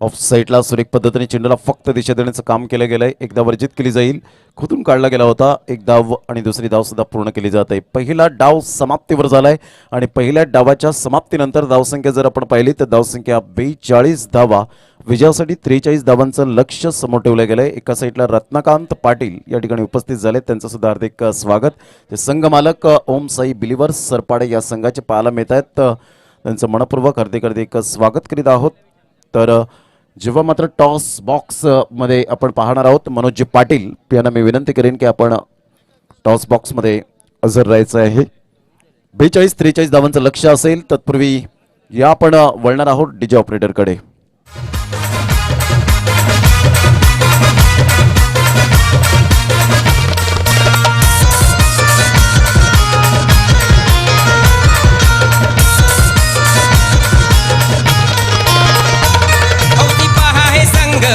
A: ऑफ साईडला सुरेख पद्धतीने चेंडूला फक्त दिशा देण्याचं काम केलं गेलंय. एकदा वर्जित केली जाईल. खुदून काढला गेला होता. एक धाव आणि दुसरी धाव सुद्धा पूर्ण केली जात आहे. पहिला डाव समाप्तीवर झालाय आणि पहिल्या डावाच्या समाप्तीनंतर धावसंख्या जर आपण पाहिली तर धावसंख्या 42 धावा. विजयासाठी 43 धावांचं लक्ष्य समोर ठेवलं गेलंय. एका साईडला रत्नाकांत पाटील या ठिकाणी उपस्थित झाले. त्यांचं सुद्धा हार्दिक स्वागत. ते संघ मालक ओम साई बिलिव्हर्स सरपाडे या संघाचे पाहायला मिळत आहेत. त्यांचं मनपूर्वक हार्दिक स्वागत करीत आहोत. तर जेव्हा मात्र टॉस बॉक्स मध्ये आपण पाहणार आहोत मनोजी पाटील यांना मी विनंती करेन की आपण टॉस बॉक्स मध्ये हजर राहायचं आहे. 42-43 धावांचं लक्ष्य असेल. तत्पूर्वी या आपण वळणार आहोत डीजे ऑपरेटरकडे.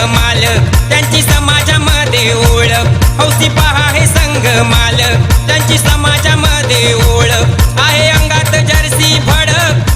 E: मालक त्यांची समाजामध्ये ओळख. हौसी पहा हे संघ मालक त्यांची समाजामध्ये ओळख आहे. अंगात जर्सी भडक.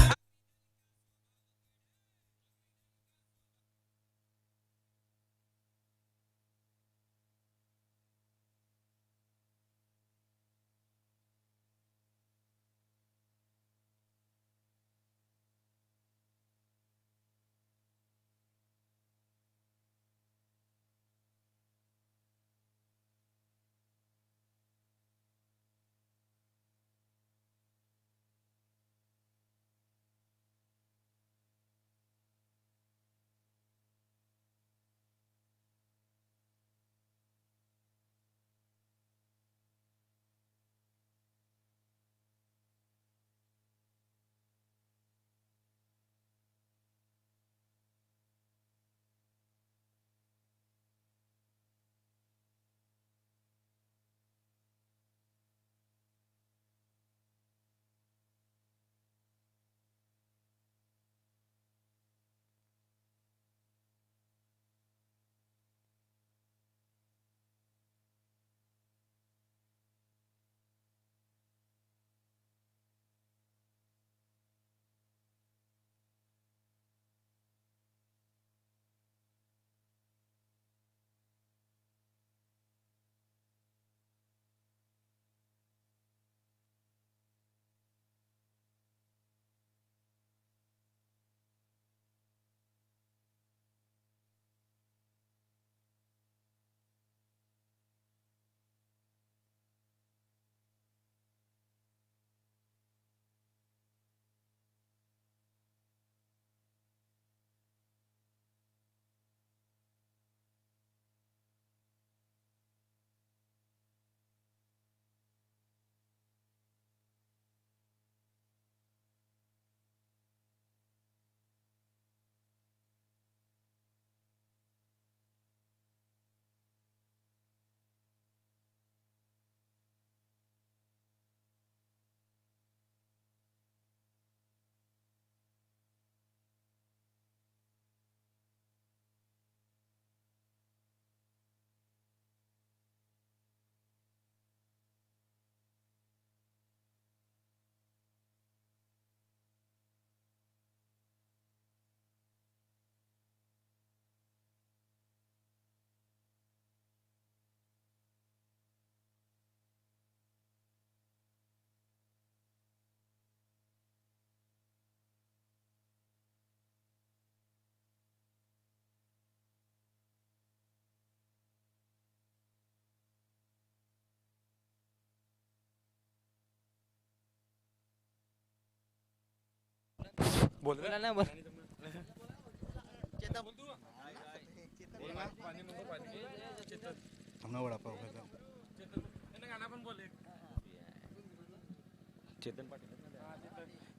G: बोला ना बोल.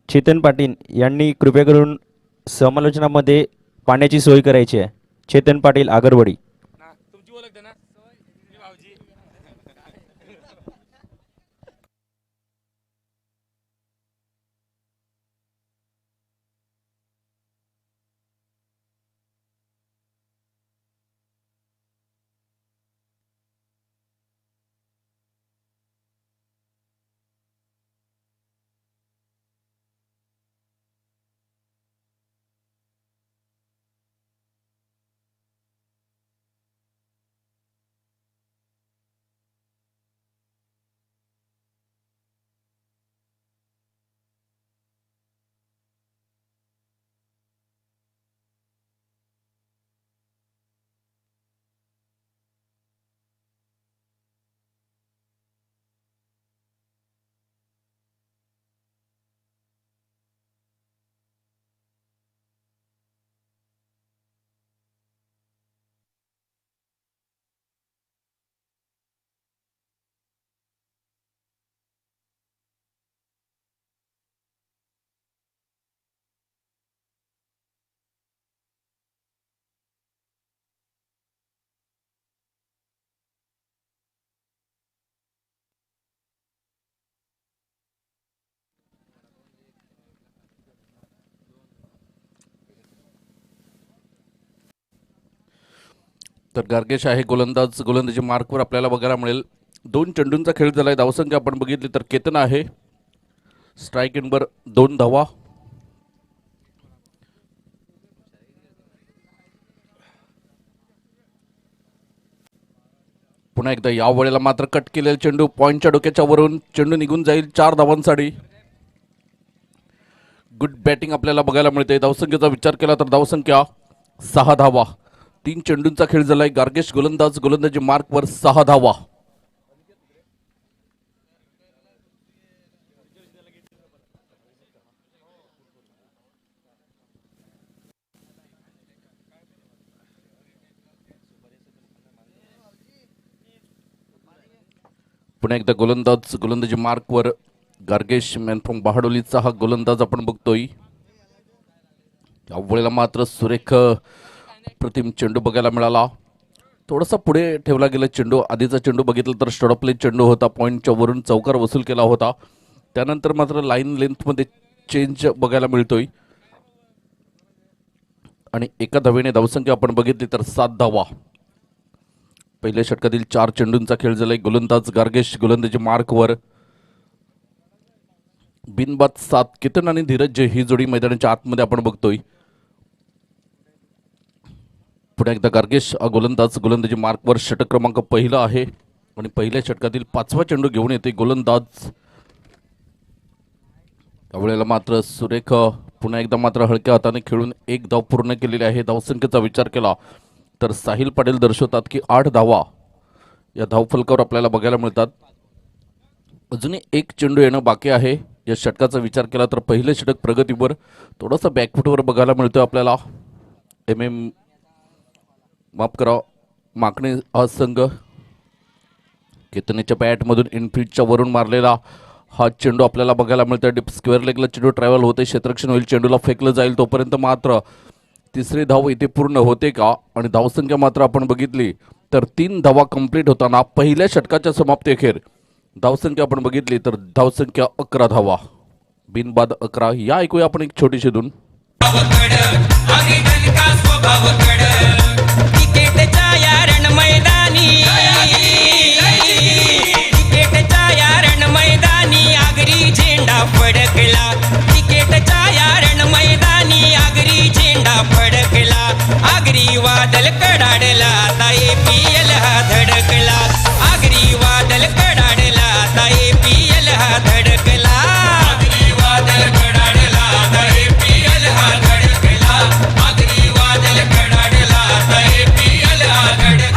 H: चेतन पाटील यांनी कृपया करून समालोचनामध्ये पाण्याची सोय करायची आहे. चेतन पाटील आगरवाडी.
G: तुमची ओळख द्या ना मी भाऊजी.
I: तर गार्गेश आहे गोलंदाज. गोलंदाजी मार्कवर आपल्याला बघायला मिळेल. 2 चेंडूंचा खेळ झालाय. धावसंख्या आपण बघितली तर केतन आहे स्ट्राईक एंडवर 2 धावा. पुन्हा एकदा या वेळेला मात्र कट केलेला चेंडू पॉइंटच्या डोक्याच्या वरून चेंडू निघून जाईल 4 धावांसाठी. गुड बॅटिंग आपल्याला बघायला मिळते. धावसंख्येचा विचार केला तर धावसंख्या 6 धावा. 3 चेंडूंचा खेळ झालाय. गार्गेश गोलंदाज. गोलंदाजी मार्कवर 6 धावा. पुन्हा एकदा गोलंदाज. गोलंदाजी मार्कवर गार्गेश मॅन फ्रॉम बहाडोलीचा हा गोलंदाज आपण बघतोय. यावेळेला मात्र सुरेख प्रतिम चेंडू बघायला मिळाला. थोडासा पुढे ठेवला गेला चेंडू. आधीचा चेंडू बघितला तर स्टॉडप्ले चेंडू होता. पॉईंटच्या वरून चौकार वसूल केला होता. त्यानंतर मात्र लाईन लेंथमध्ये चेंज बघायला मिळतोय. आणि एका धावेने धावसंख्या आपण बघितली तर 7 धावा. पहिल्या षटकातील 4 चेंडूंचा खेळ झालाय. गोलंदाज गार्गेश. गोलंदाजी मार्कवर बिनबाद 7. केतन आणि धीरज ही जोडी मैदानाच्या आतमध्ये आपण बघतोय. पुढे एकदा गार्गेश गोलंदाज. गोलंदाजी मार्कवर षटक क्रमांक पहिला आहे आणि पहिल्या षटकातील 5वा चेंडू घेऊन येते गोलंदाज. त्यावेळेला मात्र सुरेख पुन्हा एकदा मात्र हलक्या हाताने खेळून 1 धाव पूर्ण केलेली आहे. धावसंख्येचा विचार केला तर साहिल पाटील दर्शवतात की 8 धावा या धावफलकावर आपल्याला बघायला मिळतात. अजूनही 1 चेंडू येणं बाकी आहे. या षटकाचा विचार केला तर पहिले षटक प्रगतीवर थोडासा बॅकफुटवर बघायला मिळतोय आपल्याला. माफ करा माकणे हा संघ. केतनेच्या बॅटमधून इनफिल्डच्या वरून मारलेला हा चेंडू आपल्याला बघायला मिळतोय. डिप स्क्वेअर लेगला चेंडू ट्रॅव्हल होते. क्षेत्ररक्षण होईल. चेंडूला फेकलं जाईल. तोपर्यंत मात्र 3री धाव इथे पूर्ण होते का? आणि धावसंख्या मात्र आपण बघितली तर 3 धावा कंप्लीट होताना पहिल्या षटकाच्या समाप्तीअखेर धावसंख्या आपण बघितली तर धावसंख्या 11 धावा. बिनबाद 11. या ऐकूया आपण एक छोटीशी धून.
E: क्रिकेटच्या या रणमैदानी क्रिकेटच्या या रणमैदानी आगरी झेंडा फडकला. क्रिकेटच्या या रणमैदानी आगरी झेंडा फडकला. आगरी वादळ कडाडला आता APL हा धडकला. आगरी वादळ कडाडला आता APL हा धडकला. आगरी वादळ कडाडला आता APL हा धडकला. आगरी वादळ कडाडला आता APL हा धडकला.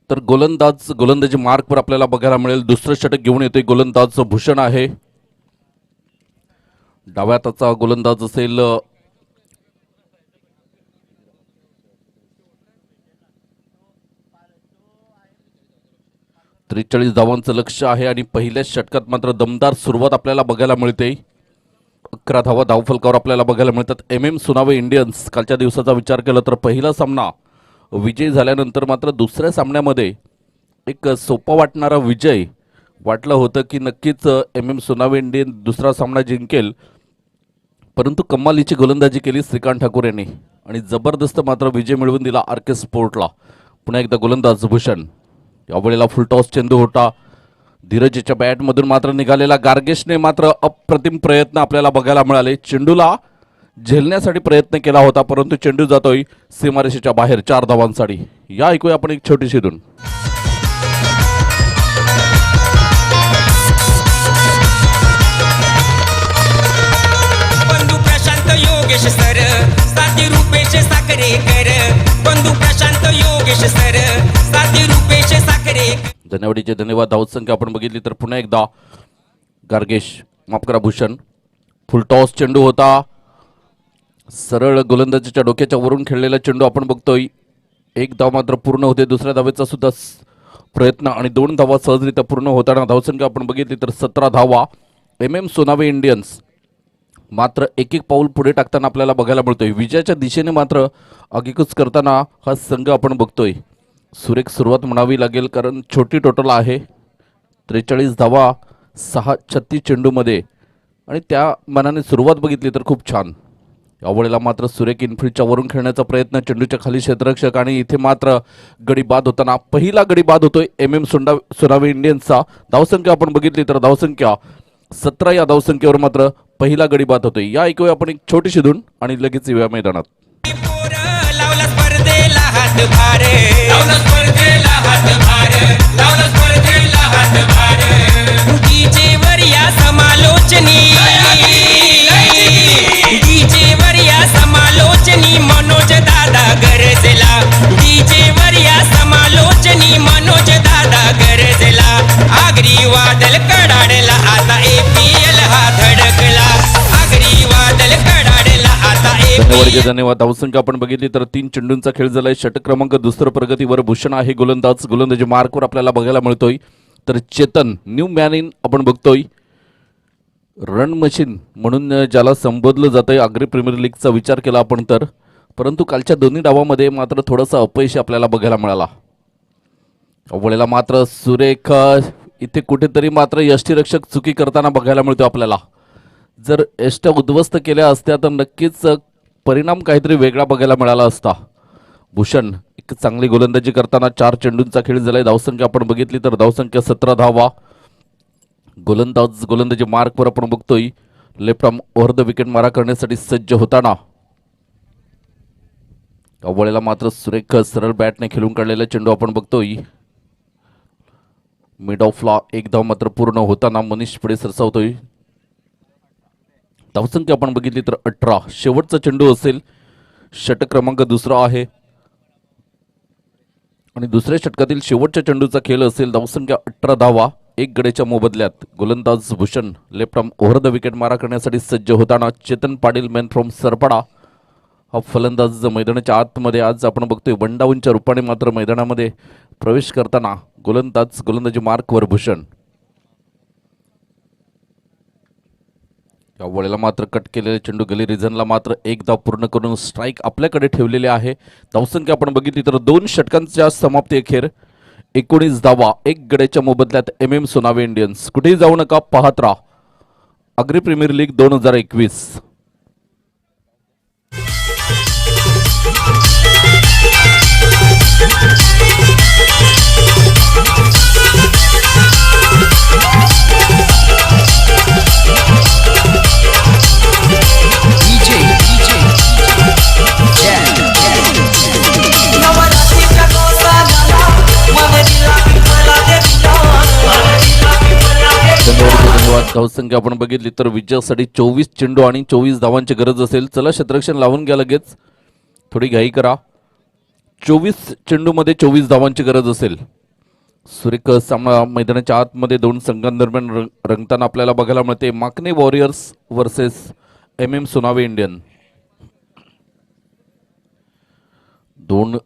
I: तर गोलंदाजी मार्कवर आपल्याला बघायला मिळेल. दुसरं षटक घेऊन येतोय गोलंदाज भूषण आहे. डाव्या हाताचा गोलंदाज असेल त्रेचाळीस धावांचं लक्ष आहे आणि पहिल्याच षटकात मात्र दमदार सुरुवात आपल्याला बघायला मिळते. 11 धावा धावफलकावर आपल्याला बघायला मिळतात. MM सुनावे इंडियन्स कालच्या दिवसाचा विचार केला तर पहिला सामना विजयी झाल्यानंतर मात्र दुसऱ्या सामन्यामध्ये एक सोपा वाटणारा विजय वाटलं होतं की नक्कीच MM सुनावे इंडियन दुसरा सामना जिंकेल, परंतु कमालीची गोलंदाजी केली श्रीकांत ठाकूर यांनी आणि जबरदस्त मात्र विजय मिळवून दिला RK स्पोर्टला. पुन्हा एकदा गोलंदाज भूषण. यावेळेला फुलटॉस चेंडू होता. धीरजच्या बॅटमधून मात्र निघालेला गार्गेशने मात्र अप्रतिम प्रयत्न आपल्याला बघायला मिळाले. चेंडूला झेलण्यासाठी प्रयत्न केला होता, परंतु चेंडू जातोय सीमारेषेच्या बाहेर 4 धावांसाठी. या ऐकूया आपण एक छोटीशी धून.
E: बंधू प्रशांत योगेश सर साथी रुपेश साखरेकर. बंधू प्रशांत योगेश सर साथी रुपेश साखरेकर.
I: धन्यवादीचे धन्यवाद. धावसंख्या आपण बघितली तर पुन्हा एकदा गार्गेश माफ करा भूषण. फुलटॉस चेंडू होता. सरळ गोलंदाजीच्या डोक्याच्या वरून खेळलेला चेंडू आपण बघतोय. 1 धाव मात्र पूर्ण होते. दुसऱ्या धावेचा सुद्धा प्रयत्न आणि 2 धावा सहजरित्या पूर्ण होताना धावसंख्या आपण बघितली तर 17 धावा. MM सोनावे इंडियन्स मात्र एक पाऊल पुढे टाकताना आपल्याला बघायला मिळतोय. विजयाच्या दिशेने मात्र आगेकूच करताना हा संघ आपण बघतोय. सुरेख सुरुवात म्हणावी लागेल, कारण छोटी टोटल आहे. 43 धावा 36 चेंडूमध्ये आणि त्या मनाने सुरुवात बघितली तर खूप छान. यावेळेला मात्र सुरेख इनफिल्डच्या वरून खेळण्याचा प्रयत्न. चेंडूच्या खाली क्षेत्ररक्षक आणि इथे मात्र गडी बाद होताना पहिला गडी बाद होतोय MM सुनावे इंडियन्सचा. धावसंख्या आपण बघितली तर धावसंख्या 17 या धावसंख्येवर मात्र पहिला गडी बाद होतोय. या ऐकूया आपण एक छोटीशी धून आणि लगेच येऊया मैदानात.
E: लावला स्पर्धेला हातभार. लावला स्पर्धेला हातभार. लावला स्पर्धेला हातभार. डीजे वर या समालोचनी. डीजे वर या समालोचनी मनोज दादा गरजला. डीजे वर या समालोचनी मनोज दादा गरजला. आगरी वादल कडाडला आता APL हा धडकला. आगरी वादल कडाडला आता
I: धन्यवाद धन्यवाद. धावसंख्या आपण बघितली तर 3 चेंडूंचा खेळ झालाय. षटक क्रमांक दुसरं प्रगतीवर भूषण आहे गोलंदाज. गोलंदाजी मार्कवर आपल्याला बघायला मिळतोय. तर चेतन न्यू मॅन इन आपण बघतोय. रन मशीन म्हणून ज्याला संबोधलं जातंय आग्री प्रीमियर लीगचा विचार केला आपण तर, परंतु कालच्या दोन्ही डावामध्ये मात्र थोडासा अपयश आपल्याला बघायला मिळाला. अवळेला मात्र सुरेख इथे कुठेतरी मात्र यष्टीरक्षक चुकी करताना बघायला मिळतो आपल्याला. जर यष्ट्या उद्ध्वस्त केल्या असत्या तर नक्कीच परिणाम काहीतरी वेगळा बघायला मिळाला असता. भूषण एक चांगली गोलंदाजी करताना 4 चेंडूंचा खेळ झालाय. धावसंख्या आपण बघितली तर धावसंख्या 17 धावा. गोलंदाजी मार्कवर आपण बघतोय. Left arm over the wicket मारा करण्यासाठी सज्ज होताना अवळेला मात्र सुरेख सरळ बॅटने खेळून काढलेला चेंडू आपण बघतोय. मिड ऑफला 1 धाव मात्र पूर्ण होताना मनीष पुढे सरसावतोय. धावसंख्या आपण बघितली तर 18. शेवटचा चेंडू असेल. षटक क्रमांक दुसरा आहे आणि दुसऱ्या षटकातील शेवटच्या चेंडूचा खेळ असेल. धावसंख्या 18 धावा 1 गडेच्या मोबदल्यात. गोलंदाज Bhushan left arm over the wicket मारा करण्यासाठी सज्ज होताना चेतन पाटील मॅन फ्रॉम सरपडा हा फलंदाज मैदानाच्या आतमध्ये आज आपण बघतोय वनडाऊनच्या रूपाने मात्र मैदानामध्ये प्रवेश करताना गोलंदाजी मार्कवर भूषण. यावेळेला मात्र कट केलेले चेंडू गली रिझनला मात्र 1 धाव पूर्ण करून स्ट्राईक आपल्याकडे ठेवलेले आहे. धावसंख्या आपण बघितली तर 2 षटकांच्या समाप्ती अखेर 19 धावा 1 गड्याच्या मोबदल्यात MM सोनावे इंडियन्स. कुठेही जाऊ नका, पाहत राहा आग्री प्रीमियर लीग 2021. धावसंख्या आपण बघितली तर विजयासाठी 24 चेंडू आणि 24 धावांची गरज असेल. चला क्षेत्ररक्षण लावून घ्या लगेच, थोडी घाई करा. 24 चेंडू मध्ये 24 धावांची गरज असेल. सुरेख सामना मैदानाच्या आतमध्ये दोन संघांदरम्यान रंगताना आपल्याला बघायला मिळते. माकणे warriors versus MM Sonave Indian. दोन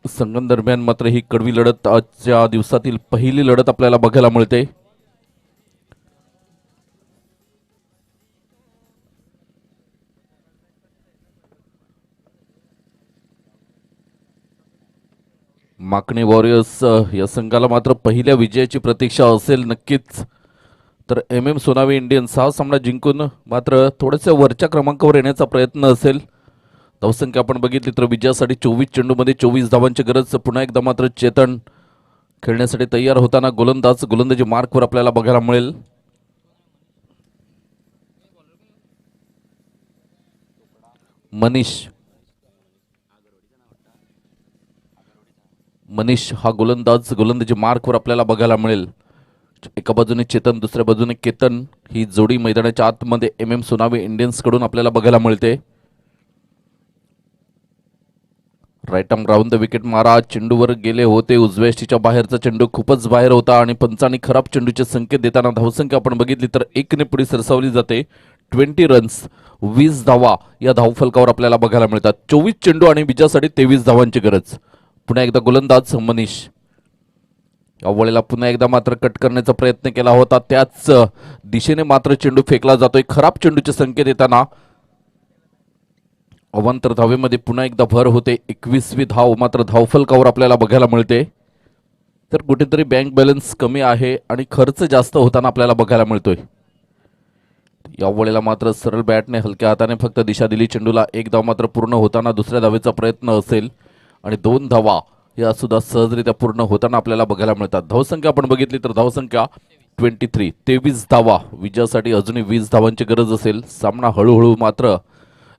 I: संघांदरम्यान मात्र ही कडवी लढत आजच्या दिवसातील पहिली लढत आपल्याला बघायला मिळते. माकणे वॉरियर्स या संघाला मात्र पहिल्या विजयाची प्रतीक्षा असेल नक्कीच. तर MM सोनावे इंडियन्स हा सामना जिंकून मात्र थोड्याशा वरच्या क्रमांकावर येण्याचा प्रयत्न असेल. धावसंख्या आपण बघितली तर विजयासाठी 24 चेंडूमध्ये 24 धावांची गरज. पुन्हा एकदा मात्र चेतन खेळण्यासाठी तयार होताना गोलंदाजी मार्कवर आपल्याला बघायला मिळेल. मनीष हा गोलंदाजी मार्कवर आपल्याला बघायला मिळेल. एका बाजूने चेतन, दुसऱ्या बाजूने केतन ही जोडी मैदानाच्या आतमध्ये MM सोनावे इंडियन्स कडून आपल्याला बघायला मिळते. Right arm round the wicket मारा, चेंडूवर गेले होते. उजव्या यष्टीच्या बाहेरचा चेंडू खूपच बाहेर होता आणि पंचांनी खराब चेंडूचे संकेत देताना धावसंख्या आपण बघितली तर 1 ने पुढे सरसावली जाते. 20 रन्स 20 धावा या धावफलकावर आपल्याला बघायला मिळतात. 24 चेंडू आणि विजयासाठी 23 धावांची गरज. पुन्हा एकदा गोलंदाज मनीष. यावेळेला पुन्हा एकदा मात्र कट करण्याचा प्रयत्न केला होता, त्याच दिशेने मात्र चेंडू फेकला जातोय. खराब चेंडूचे संकेत देताना अवांतर धावेमध्ये पुन्हा एकदा भर होते. 21वी धाव मात्र धावफलकावर आपल्याला बघायला मिळते. तर कुठेतरी बँक बॅलन्स कमी आहे आणि खर्च जास्त होताना आपल्याला बघायला मिळतोय. यावेळेला मात्र सरळ बॅटने हलक्या हाताने फक्त दिशा दिली चेंडूला. एक धाव मात्र पूर्ण होताना दुसऱ्या धावेचा प्रयत्न असेल आणि 2 धावा या सुद्धा सहजरित्या पूर्ण होताना आपल्याला बघायला मिळतात. धावसंख्या आपण बघितली तर धावसंख्या 23 धावा. विजयासाठी अजूनही 20 धावांची गरज असेल. सामना हळूहळू मात्र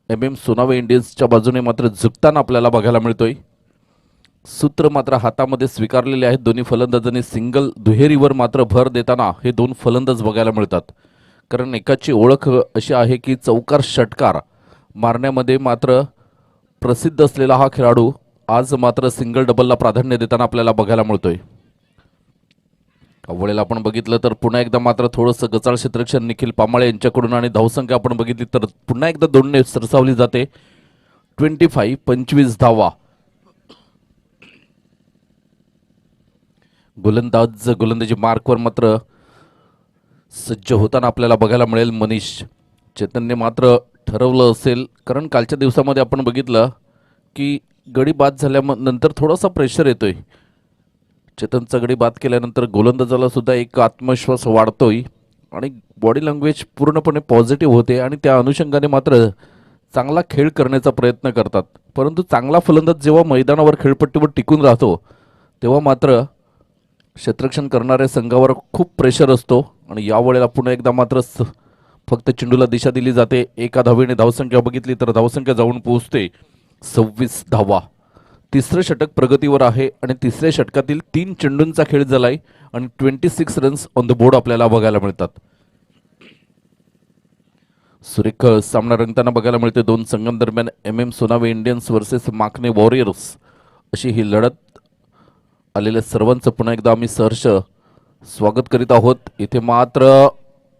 I: MM सोनावे इंडियन्सच्या बाजूने मात्र झुकताना आपल्याला बघायला मिळतोय. सूत्र मात्र हातामध्ये स्वीकारलेले आहेत दोन्ही फलंदाजांनी. सिंगल दुहेरीवर मात्र भर देताना हे दोन फलंदाज बघायला मिळतात. कारण एकाची ओळख अशी आहे की चौकार षटकार मारण्यामध्ये मात्र प्रसिद्ध असलेला हा खेळाडू आज मात्र सिंगल डबलला प्राधान्य देताना आपल्याला बघायला मिळतोय. अवळेला आपण बघितलं तर पुन्हा एकदा मात्र थोडंसं गचाळ क्षेत्ररक्षण निखिल पामाळे यांच्याकडून आणि धावसंख्या आपण बघितली तर पुन्हा एकदा 2 ने सरसावली जाते. 25 धावा. गोलंदाजी मार्कवर मात्र सज्ज होताना आपल्याला बघायला मिळेल मनीष. चेतनने मात्र ठरवलं असेल, कारण कालच्या दिवसामध्ये आपण बघितलं की गडी बाद झाल्यानंतर थोडासा प्रेशर येतोय. चेतनचा गडी बाद केल्यानंतर गोलंदाजाला सुद्धा एक आत्मविश्वास वाढतोय आणि बॉडी लँग्वेज पूर्णपणे पॉझिटिव्ह होते आणि त्या अनुषंगाने मात्र चांगला खेळ करण्याचा प्रयत्न करतात. परंतु चांगला फलंदाज जेव्हा मैदानावर खेळपट्टीवर टिकून राहतो तेव्हा मात्र क्षेत्ररक्षण करणाऱ्या संघावर खूप प्रेशर असतो आणि यावेळेला पुन्हा एकदा मात्र फक्त चेंडूला दिशा दिली जाते. एका धावेने धावसंख्या बघितली तर धावसंख्या जाऊन पोहोचते 26 धावा. तिसरं षटक प्रगतीवर आहे आणि तिसऱ्या षटकातील 3 चेंडूंचा खेळ झालाय आणि 26 रन्स ऑन द बोर्ड आपल्याला बघायला मिळतात. सुरेख सामना रंगताना बघायला मिळते दोन संघांदरम्यान. MM Sonave Indians versus माकणे warriors अशी ही लढत. आलेल्या सर्वांचं पुन्हा एकदा आम्ही सहर्ष स्वागत करीत आहोत. इथे मात्र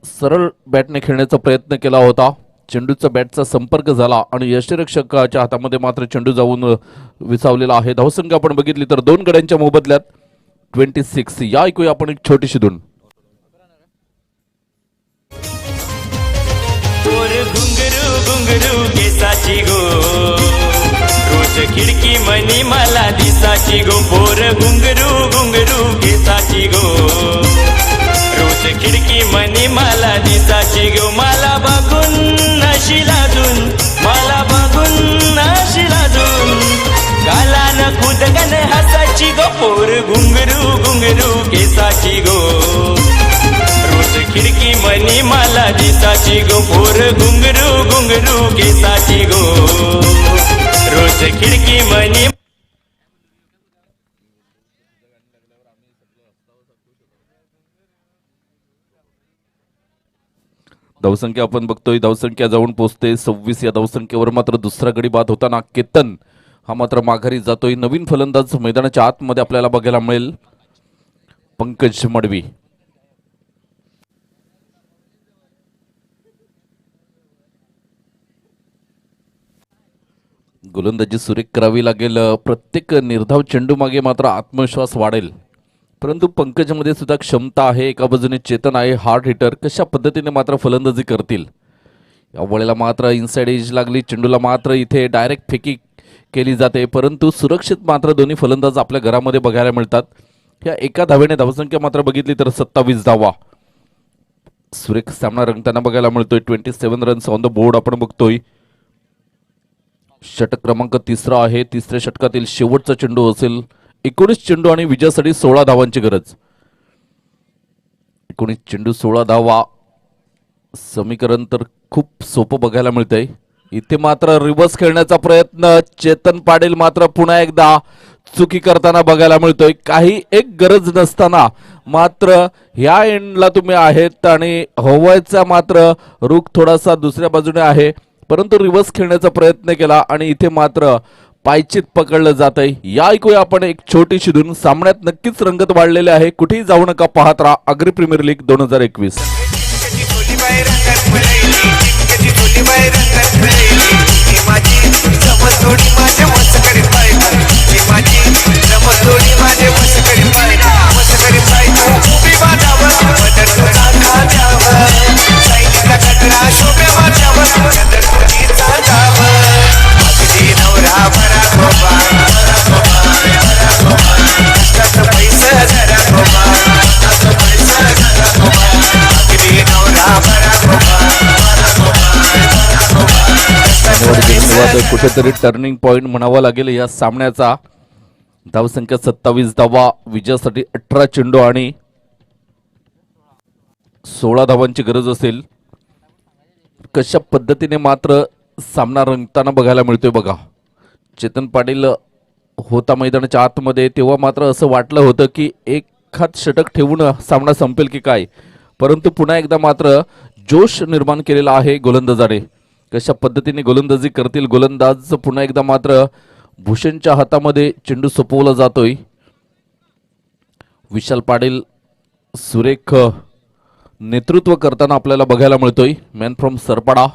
I: सरळ बॅटने खेळण्याचा प्रयत्न केला होता. चेंडूचा बॅटचा संपर्क झाला आणि यष्टिरक्षकाच्या हातामध्ये मात्र चेंडू जाऊन विसावलेला आहे. धावसंख्या आपण बघितली तर 2 गड्यांच्या मोबदल्यात 26. या ऐकूया आपण एक छोटीशी धून.
F: घुंगरू घुंगरू केसाची गो, रोज खिडकी मनी मला दिसाची गो. पोर घुंगरू घुंगरू केसाची गो, रोज खिडकी मनी मला दिसाची गो. मला बघून नशी लाजून, मला बघून नशी लाजून, गालान खुदगन हसाची पोर घुंगरू घुंगरू केसाची गो रोज खिडकी मनी मला दिसाची गो पोर घुंगरू घुंगरू केसाची गो रोज खिडकी मनी
I: धावसंख्या आपण बघतोय, धावसंख्या जाऊन पोहोचते 26 या धावसंख्येवर. मात्र दुसरा गडी बाद होताना केतन हा मात्र माघारी जातोय. नवीन फलंदाज मैदानाच्या आतमध्ये आपल्याला बघायला मिळेल, पंकज मडवी. गोलंदाजी सुरेख करावी लागेल. प्रत्येक निर्धाव चेंडू मागे मात्र आत्मविश्वास वाढेल, परंतु पंकजमध्ये सुद्धा क्षमता आहे. एका बाजूने चेतन आहे हार्ड हिटर. कशा पद्धतीने मात्र फलंदाजी करतील या वेळेला मात्र इनसाइड एज लागली चेंडूला, मात्र इथे डायरेक्ट फेकी केली जाते, परंतु सुरक्षित मात्र दोन्ही फलंदाज आपल्या घरामध्ये बघायला मिळतात. या एका धावेने धावसंख्या मात्र बघितली तर 27 धावा. सुरेख सामना रंगताना बघायला मिळतोय. 27 रन्स ऑन द बोर्ड आपण बघतोय. षटक क्रमांक 3 आहे. तिसऱ्या षटकातील शेवटचा चेंडू असेल. 19 चेंडू आणि विजयासाठी 16 धावांची गरज. 19 चेंडू 16 धावा, समीकरण तर खूप सोपं बघायला मिळतंय. इथे मात्र रिव्हर्स खेळण्याचा प्रयत्न चेतन पाटील मात्र पुन्हा एकदा चुकी करताना बघायला मिळतोय. काही एक गरज नसताना मात्र ह्या एंडला तुम्ही आहेत आणि हवायचा मात्र रुख थोडासा दुसऱ्या बाजूने आहे, परंतु रिव्हर्स खेळण्याचा प्रयत्न केला आणि इथे मात्र पायचीत पकडलं जात आहे. या ऐकूया आपण एक छोटीशी धून. सामन्यात नक्कीच रंगत वाढलेले आहे. कुठेही जाऊ नका, पाहत राहा अग्री प्रीमियर लीग 2021. कुठेतरी टर्निंग पॉइंट म्हणावा लागेल या सामन्याचा. धावसंख्या 27 धावा, विजयासाठी 18 चेंडू आणि 16 धावांची गरज असेल. कशा पद्धतीने मात्र सामना रंगताना बघायला मिळतोय बघा. चेतन पाटील होता मैदानाच्या आतमध्ये तेव्हा मात्र असं वाटलं होतं की एखाद षटक ठेवून सामना संपेल की काय, परंतु पुन्हा एकदा मात्र जोश निर्माण केलेला आहे गोलंदाजाने. कशा पद्धतीने गोलंदाजी करतील गोलंदाज. पुन्हा एकदा मात्र भूषणच्या हातामध्ये चेंडू सोपवला जातोय. विशाल पाटील सुरेख नेतृत्व करताना आपल्याला बघायला मिळतोय. मॅन फ्रॉम सरपाडा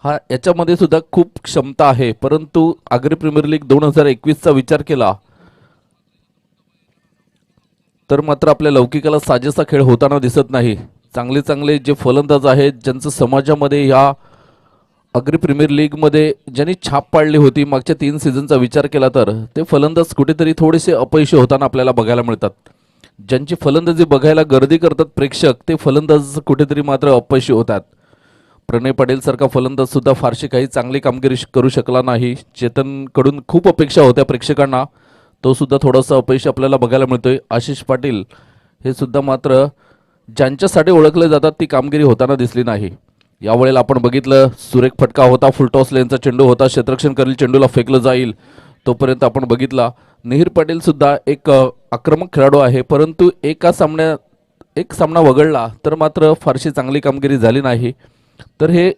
I: हा याच्यामध्ये सुद्धा खूप क्षमता आहे, परंतु आग्री प्रीमियर लीग 2021चा विचार केला तर मात्र आपल्या लौकिकाला साजेसा खेळ होताना दिसत नाही. चांगले चांगले जे फलंदाज आहेत ज्यांचं समाजामध्ये ह्या आग्री प्रीमियर लीगमध्ये ज्यांनी छाप पाडली होती मागच्या 3 सीझनचा विचार केला तर ते फलंदाज कुठेतरी थोडेसे अपयशी होताना आपल्याला बघायला मिळतात. ज्यांची फलंदाजी बघायला गर्दी करतात प्रेक्षक ते फलंदाज कुठेतरी मात्र अपयशी होतात. प्रणय पाटील सारखा फलंदाज सुद्धा फारशी काही चांगली कामगिरी करू शकला नाही. चेतनकडून खूप अपेक्षा होत्या प्रेक्षकांना, तो सुद्धा थोडासा अपयश आपल्याला बघायला मिळतोय. आशिष पाटील हे सुद्धा मात्र ज्यांच्यासाठी ओळखले जातात ती कामगिरी होताना दिसली नाही. यावेळेला आपण बघितलं सुरेख फटका होता, फुलटॉस लेनचा चेंडू होता, क्षेत्ररक्षण करील चेंडूला फेकलं जाईल तोपर्यंत आपण बघितला. निहीर पाटील सुद्धा एक आक्रमक खेळाडू आहे, परंतु एक सामना वगळला तर मात्र फारशी चांगली कामगिरी झाली नाही. तर हे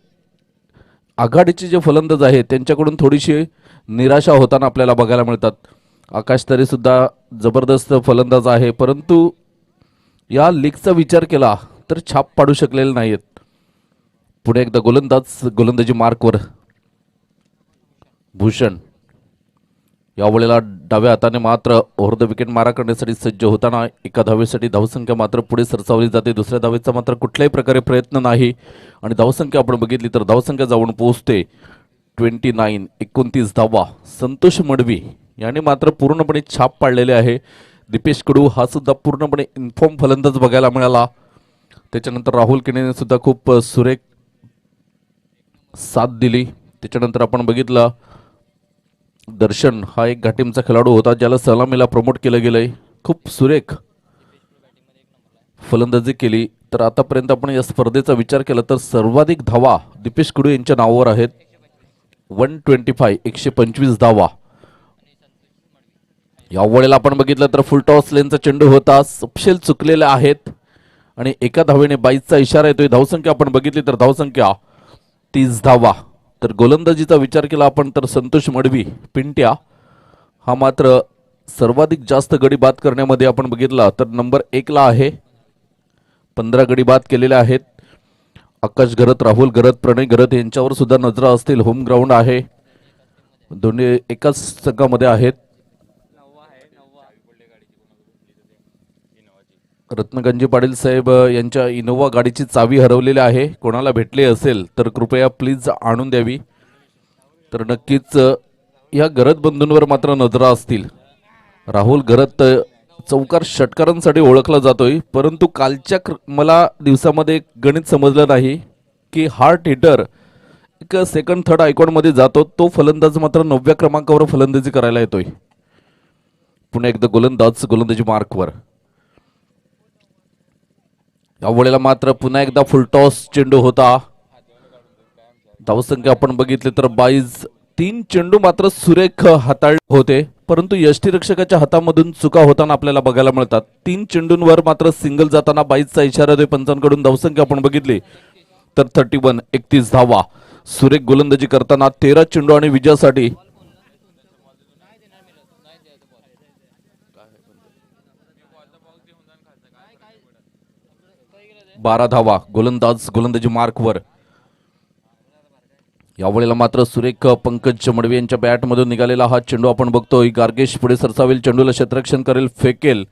I: आघाडीचे जे फलंदाज आहेत त्यांच्याकडून थोडीशी निराशा होताना आपल्याला बघायला मिळतात. आकाश तरे सुद्धा जबरदस्त फलंदाज आहे, परंतु या लीगचा विचार केला तर छाप पाडू शकलेले नाहीत. पुढे एकदा गोलंदाजी मार्कवर भूषण यावेळेला डाव्या हाताने मात्र ओव्हर द विकेट मारा करण्यासाठी सज्ज होताना एका धावेसाठी धावसंख्या मात्र पुढे सरसावली जाते. दुसऱ्या धावेचा मात्र कुठल्याही प्रकारे प्रयत्न नाही आणि धावसंख्या आपण बघितली तर धावसंख्या जाऊन पोहोचते 29 धावा. संतोष मडवी याने मात्र पूर्णपणे छाप पाडलेले आहे. दीपेश कडू हा सुद्धा पूर्णपणे इन्फॉर्म फलंदाज बघायला मिळाला. त्याच्यानंतर राहुल किणेने सुद्धा खूप सुरेख साथ दिली. त्याच्यानंतर आपण बघितलं दर्शन हा एक घाटीमचा खेळाडू होता ज्याला सलामीला प्रमोट केलं गेलंय. खूप सुरेख फलंदाजी केली. तर आतापर्यंत आपण या स्पर्धेचा विचार केला तर सर्वाधिक धावा दीपेश कुडू यांच्या नावावर आहेत. 125 125 धावा. या वेळेला आपण बघितलं तर फुल टॉस लेनचा चेंडू होता, सपशेल चुकलेले आहेत आणि एका धावेने 22चा इशारा येतोय. धावसंख्या आपण बघितली तर धावसंख्या 30 धावा. तर गोलंदाजीचा विचार केला आपण तर संतोष मडवी पिंट्या हा मात्र सर्वाधिक जास्त गडी बाद करण्यामध्ये आपण बघितला तर नंबर 1 ला आहे. 15 गडी बाद केलेले आहेत. आकाश घरत, राहुल घरत, प्रणय घरत यांच्यावर सुद्धा नजरा असतील. होम ग्राउंड आहे, दोन्ही एकाच संघामध्ये आहेत. रत्नगंजी पाटील साहेब यांच्या इनोवा गाडीची चावी हरवलेली आहे. कोणाला भेटले असेल तर कृपया प्लीज आणून द्यावी. तर नक्कीच या घरत बंधूंवर मात्र नजरा असतील. राहुल घरत चौकार षटकारांसाठी ओळखला जातोय, परंतु कालच्या मला दिवसामध्ये एक गणित समजलं नाही की हार्ट हिटर एक सेकंड थर्ड आयकॉनमध्ये जातो, तो फलंदाज मात्र 9व्या क्रमांकावर फलंदाजी करायला येतोय. पुन्हा एकदा गोलंदाज गोलंदाजी मार्कवर. या वेळेला मात्र पुन्हा एकदा फुलटॉस चेंडू होता. धावसंख्या आपण बघितली तर 22. 3 चेंडू मात्र सुरेख हाताळले होते, परंतु यष्टीरक्षकाच्या हातामधून चुका होताना आपल्याला बघायला मिळतात. 3 चेंडूंवर मात्र सिंगल जाताना 22चा इशारा देतोय पंचांकडून. धावसंख्या आपण बघितली तर 31 31 धावा. सुरेख गोलंदाजी करताना 13 चेंडू आणि विजयासाठी 12 धावा. गोलंदाज गोलंदाजी मार्कवर. यावेळेला मात्र सुरेख पंकज मडवी यांच्या बॅटमधून निघालेला हा चेंडू आपण बघतोय. गार्गेश पुढे सरसावेल, चेंडूला क्षेत्ररक्षण करेल, फेकेल.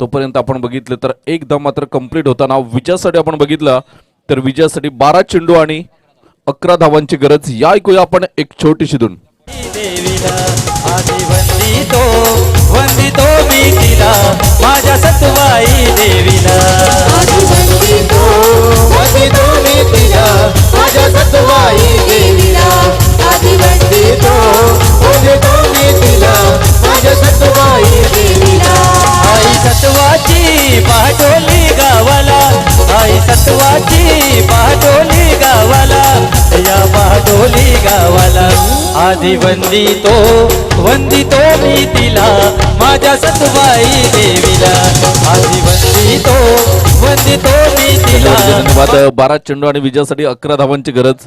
I: तोपर्यंत आपण बघितलं तर एकदा मात्र कंप्लीट होताना विजयासाठी आपण बघितलं तर विजयासाठी 12 चेंडू आणि 11 धावांची गरज. या ऐकूया आपण एक छोटीशी धून.
J: देवीला आधी वंदितो मी तिला माझ्या सतवाई देवीला. आधी वंदितो मी तिला माझ्या सतवाई देवीला. आधी वंदितो मी तिला माझ्या सतवाई देवीला. आई सतवाची पाठवली गावाला, आई सतवाची पाठवली गावाला, या पाठवली गावाला. आधी वंदितो मी तिला माझ्या सतवाई देवीला. आधी वंदितो मी तिला.
I: धन्यवाद. 12 चेंडू आणि विजयासाठी 11 धावांची गरज.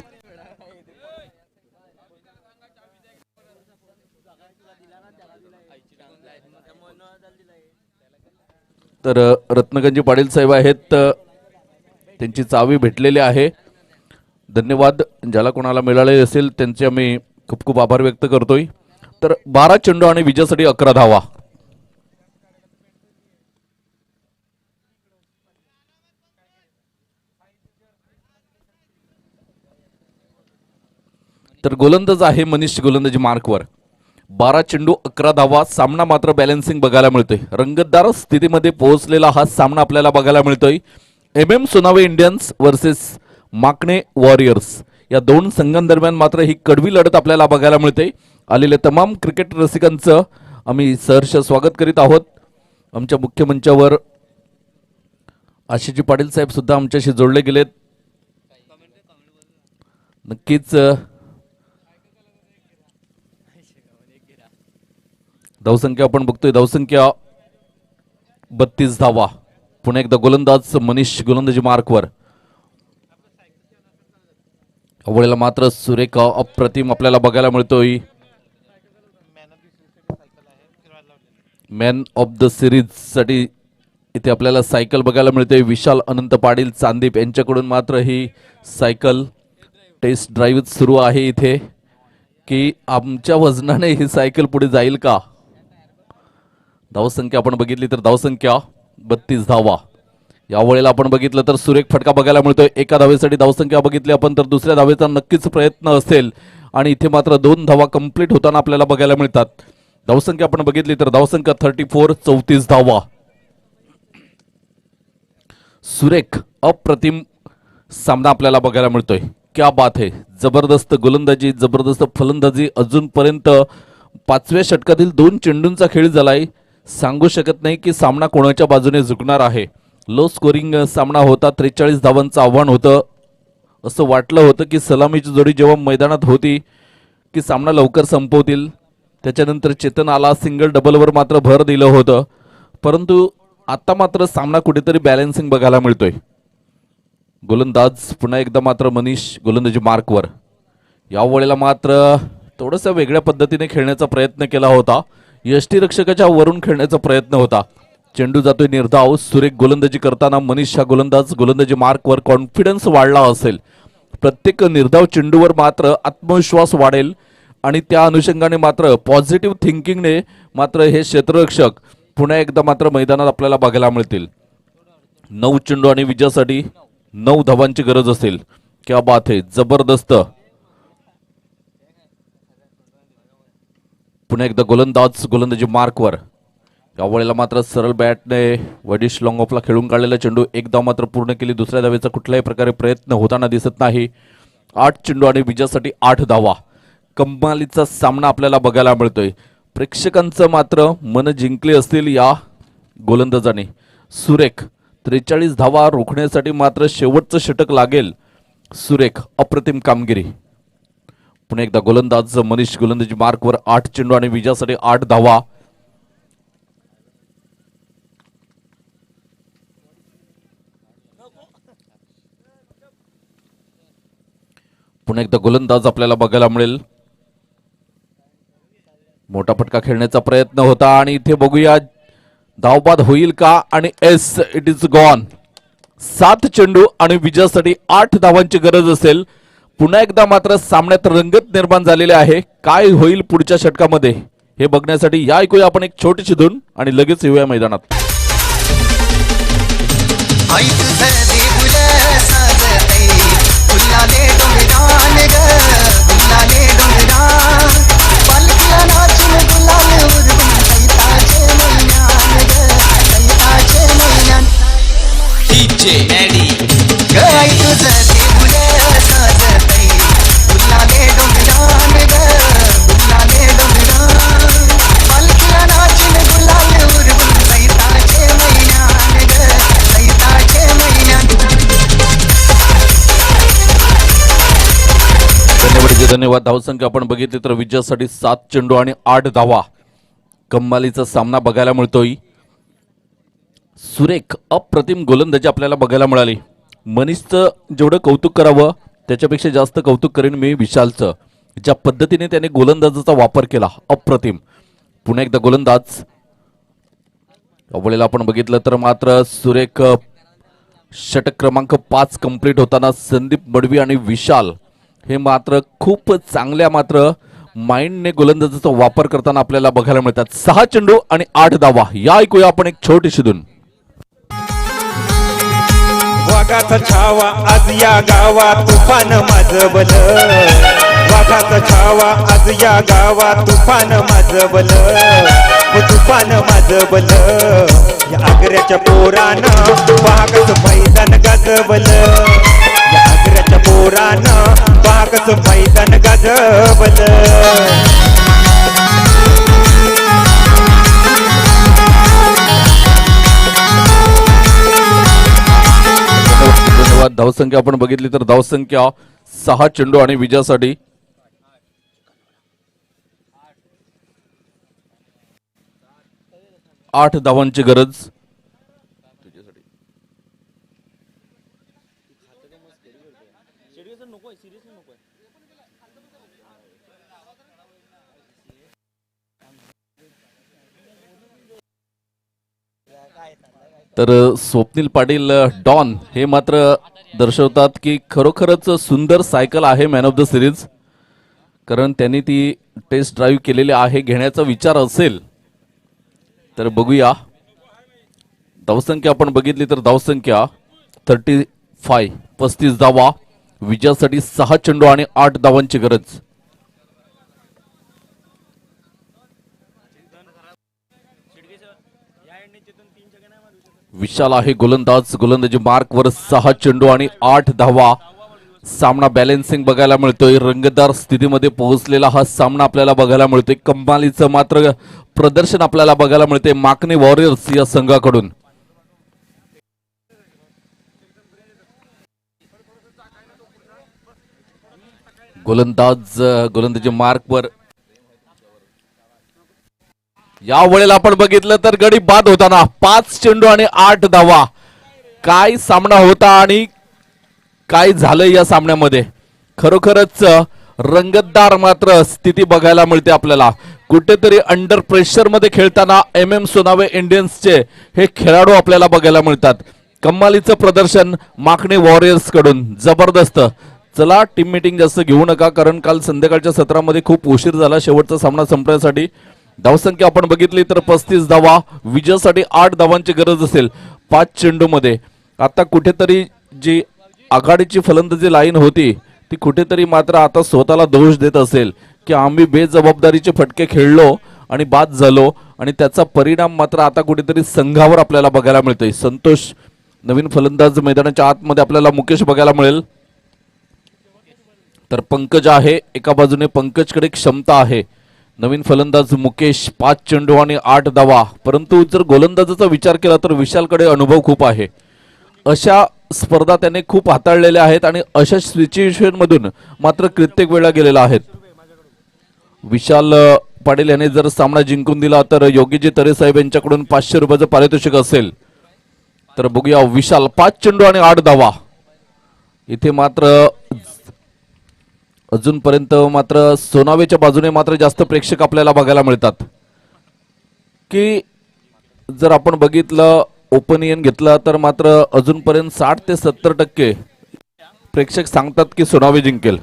I: तर रत्नगंजी पाटील साहेब आहेत, त्यांची चावी भेटलेली आहे. धन्यवाद. ज्याला कोणाला मिळाले असेल त्यांचे आम्ही खूप खूप आभार व्यक्त करतोय. तर 12 चेंडू आणि विजयासाठी 11 धावा. तर गोलंदाज आहे मनीष गोलंदाजी मार्कवर. 12 चेंडू 11 धावा. सामना मात्र बॅलन्सिंग बघायला मिळतोय. रंगतदार स्थितीमध्ये पोहोचलेला हा सामना आपल्याला बघायला मिळतोय. MM Sonave Indians versus माकणे warriors या दोन संघांदरम्यान मात्र ही कडवी लढत आपल्याला बघायला मिळते. आलेल्या तमाम क्रिकेट रसिकांचं आम्ही सहर्ष स्वागत करीत आहोत. आमच्या मुख्य मंचावर आशिषजी पाटील साहेब सुद्धा आमच्याशी जोडले गेलेत. नक्कीच धावसंख्या आपण बघतोय. धावसंख्या 32 धावा. पुन्हा एकदा गोलंदाज मनीष गोलंदाजी मार्कवर. अवळेला मात्र सुरेख अप्रतिम आपल्याला बघायला मिळतोय. मॅन ऑफ द सिरीज साठी इथे आपल्याला सायकल बघायला मिळते. विशाल अनंत पाटील चांदीप यांच्याकडून मात्र ही सायकल टेस्ट ड्राईव्ह सुरू आहे इथे, की आमच्या वजनाने ही सायकल पुढे जाईल का. धावसंख्या आपण बघितली तर धावसंख्या 32 धावा. यावेळेला आपण बघितलं तर सुरेख फटका बघायला मिळतोय. एका धावेसाठी धावसंख्या बघितली आपण तर दुसऱ्या धावेचा नक्कीच प्रयत्न असेल आणि इथे मात्र 2 धावा कंप्लीट होताना आपल्याला बघायला मिळतात. धावसंख्या आपण बघितली तर धावसंख्या 34 34 धावा. सुरेख अप्रतिम सामना आपल्याला बघायला मिळतोय. क्या बात है. जबरदस्त गोलंदाजी, जबरदस्त फलंदाजी. अजूनपर्यंत 5व्या षटकातील 2 चेंडूंचा खेळ झालाय. सांगू शकत नाही की सामना कोणाच्या बाजूने झुकणार आहे. लो स्कोरिंग सामना होता. 43 धावांचं आव्हान होतं. असं वाटलं होतं की सलामीची जोडी जेव्हा मैदानात होती की सामना लवकर संपवतील. त्याच्यानंतर चेतन आला. सिंगल डबलवर मात्र भर दिलं होतं. परंतु आता मात्र सामना कुठेतरी बॅलन्सिंग बघायला मिळतोय. गोलंदाज पुन्हा एकदा मात्र मनीष गोलंदाजी मार्कवर. यावेळेला मात्र थोडंसं वेगळ्या पद्धतीने खेळण्याचा प्रयत्न केला होता. यष्टीरक्षकाच्या वरून खेळण्याचा प्रयत्न होता. चेंडू जातोय निर्धाव. सुरेख गोलंदाजी करताना मनीष हा गोलंदाज गोलंदाजी मार्कवर. कॉन्फिडन्स वाढला असेल. प्रत्येक निर्धाव चेंडूवर मात्र आत्मविश्वास वाढेल आणि त्या अनुषंगाने मात्र पॉझिटिव्ह थिंकिंगने मात्र हे क्षेत्ररक्षक पुन्हा एकदा मात्र मैदानात आपल्याला बघायला मिळतील. 9 चेंडू आणि विजयासाठी 9 धावांची गरज असेल. क्या बात है, जबरदस्त. पुन्हा एकदा गोलंदाज गोलंदाजी मार्कवर. यावेळेला मात्र सरळ बॅटने वडिश लॉंग ऑफला खेळून काढलेला चेंडू एकदा मात्र पूर्ण केली. दुसऱ्या धावेचा कुठल्याही प्रकारे प्रयत्न होताना दिसत नाही. 8 चेंडू आणि विजयासाठी 8 धावा. कमालीचा सामना आपल्याला बघायला मिळतोय. प्रेक्षकांचं मात्र मन जिंकले असतील या गोलंदाजाने. सुरेख 43 धावा रोखण्यासाठी मात्र शेवटचं षटक लागेल. सुरेख अप्रतिम कामगिरी. पुन्हा एकदा गोलंदाज मनीष गोलंदाजी मार्कवर. 8 चेंडू आणि विजयासाठी 8 धावा. पुन्हा एकदा गोलंदाज आपल्याला बघायला मिळेल. मोठा फटका खेळण्याचा प्रयत्न होता आणि इथे बघूया धावबाद होईल का. आणि एस, इट इज गॉन. 7 चेंडू आणि विजयासाठी 8 धावांची गरज असेल. पुन्हा एकदा मात्र सामन्यात रंगत निर्माण झालेली आहे. काय होईल पुढच्या षटकामध्ये हे बघण्यासाठी या ऐकूया आपण एक छोटीशी धून आणि लगेच येऊया मैदानात. धन्यवाद. धावसंख्या आपण बघितली तर विजयासाठी 7 चेंडू आणि 8 धावा. कमालीचा सामना बघायला मिळतोय. सुरेख अप्रतिम गोलंदाजी आपल्याला बघायला मिळाली. मनीषचं जेवढं कौतुक करावं त्याच्यापेक्षा जास्त कौतुक करेन मी विशालचं. ज्या पद्धतीने त्याने गोलंदाजाचा वापर केला अप्रतिम. पुन्हा एकदा गोलंदाज. यावेळेला आपण बघितलं तर मात्र सुरेख षटक क्रमांक 5 कंप्लीट होताना संदीप मडवी आणि विशाल हे मात्र खूप चांगल्या मात्र माइंडने गोलंदाजाचा वापर करताना आपल्याला बघायला मिळतात. 6 चेंडू आणि 8 धावा. या ऐकूया आपण एक छोटीशी धून.
D: वाघाचा छावा आज या गावात तुफान माजवल. वाघाचा छावा आज या गावात तुफान माजवल. तुफान माजवल. या आग्र्याच्या पोरानं वाघाचं मैदान गाजवल. या आग्र्याच्या पोरानं वाघाचं मैदान गाजवल.
I: धन्यवाद. धावसंख्या आपण बघितली तर धावसंख्या 6 चेंडू आणि विजयासाठी 8 धावांची गरज. तर स्वप्नील पाटील डॉन हे मात्र दर्शवतात की खरोखरच सुंदर सायकल आहे मॅन ऑफ द सिरीज. कारण त्यांनी ती टेस्ट ड्राईव्ह केलेली आहे. घेण्याचा विचार असेल तर बघूया. धावसंख्या आपण बघितली तर धावसंख्या 35 धावा. विजयासाठी 6 चेंडू आणि 8 धावांची गरज. विशाल आहे गोलंदाज गोलंदाजी मार्कवर. 6 चेंडू आणि 8 धावा. सामना बॅलेन्सिंग बघायला मिळतोय. रंगतदार स्थितीमध्ये पोहोचलेला हा सामना आपल्याला बघायला मिळतोय. कमालीचं मात्र प्रदर्शन आपल्याला बघायला मिळते माकणे वॉरियर्स या संघाकडून. गोलंदाजी मार्कवर या वेळेला आपण बघितलं तर गडी बाद होताना 5 चेंडू आणि 8 धावा. काय सामना होता आणि काय झालं या सामन्यामध्ये. खरोखरच रंगतदार मात्र स्थिती बघायला मिळते आपल्याला. कुठेतरी अंडर प्रेशर मध्ये खेळताना MM सोनावे इंडियन्सचे हे खेळाडू आपल्याला बघायला मिळतात. कमालीचं प्रदर्शन माकणे वॉरियर्स कडून जबरदस्त. चला टीम मीटिंग जास्त घेऊ नका कारण काल संध्याकाळच्या सत्रामध्ये खूप उशीर झाला शेवटचा सामना संपण्यासाठी. धावसंख्या आपण बघितली तर 35 धावा. विजयासाठी 8 धावांची गरज असेल 5 चेंडू मध्ये. आता कुठेतरी जी आघाडीची फलंदाजी लाईन होती ती कुठेतरी मात्र आता स्वतःला दोष देत असेल की आम्ही बेजबाबदारीचे फटके खेळलो आणि बाद झालो आणि त्याचा परिणाम मात्र आता कुठेतरी संघावर आपल्याला बघायला मिळतोय. संतोष नवीन फलंदाज मैदानाच्या आतमध्ये आपल्याला मुकेश बघायला मिळेल. तर पंकज आहे एका बाजूने. पंकजकडे क्षमता आहे. नवीन फलंदाज मुकेश 5 चेंडू आणि 8 धावा. परंतु जर गोलंदाजाचा विचार केला तर विशालकडे अनुभव खूप आहे. अशा स्पर्धा त्याने खूप हाताळलेल्या आहेत आणि अशा सिच्युएशन मधून मात्र कित्येक वेळा गेलेला आहेत. विशाल पाटील याने जर सामना जिंकून दिला तर योगीजी तरे साहेब यांच्याकडून 500 रुपयाचं पारितोषिक असेल. तर बघूया विशाल 5 चेंडू आणि 8 धावा. इथे मात्र अजूनपर्यंत मात्र सोनावेच्या बाजूने मात्र जास्त प्रेक्षक आपल्याला बघायला मिळतात. की जर आपण बघितलं ओपिनियन घेतला तर मात्र अजूनपर्यंत 60 ते 70% प्रेक्षक सांगतात की सोनावे जिंकेल.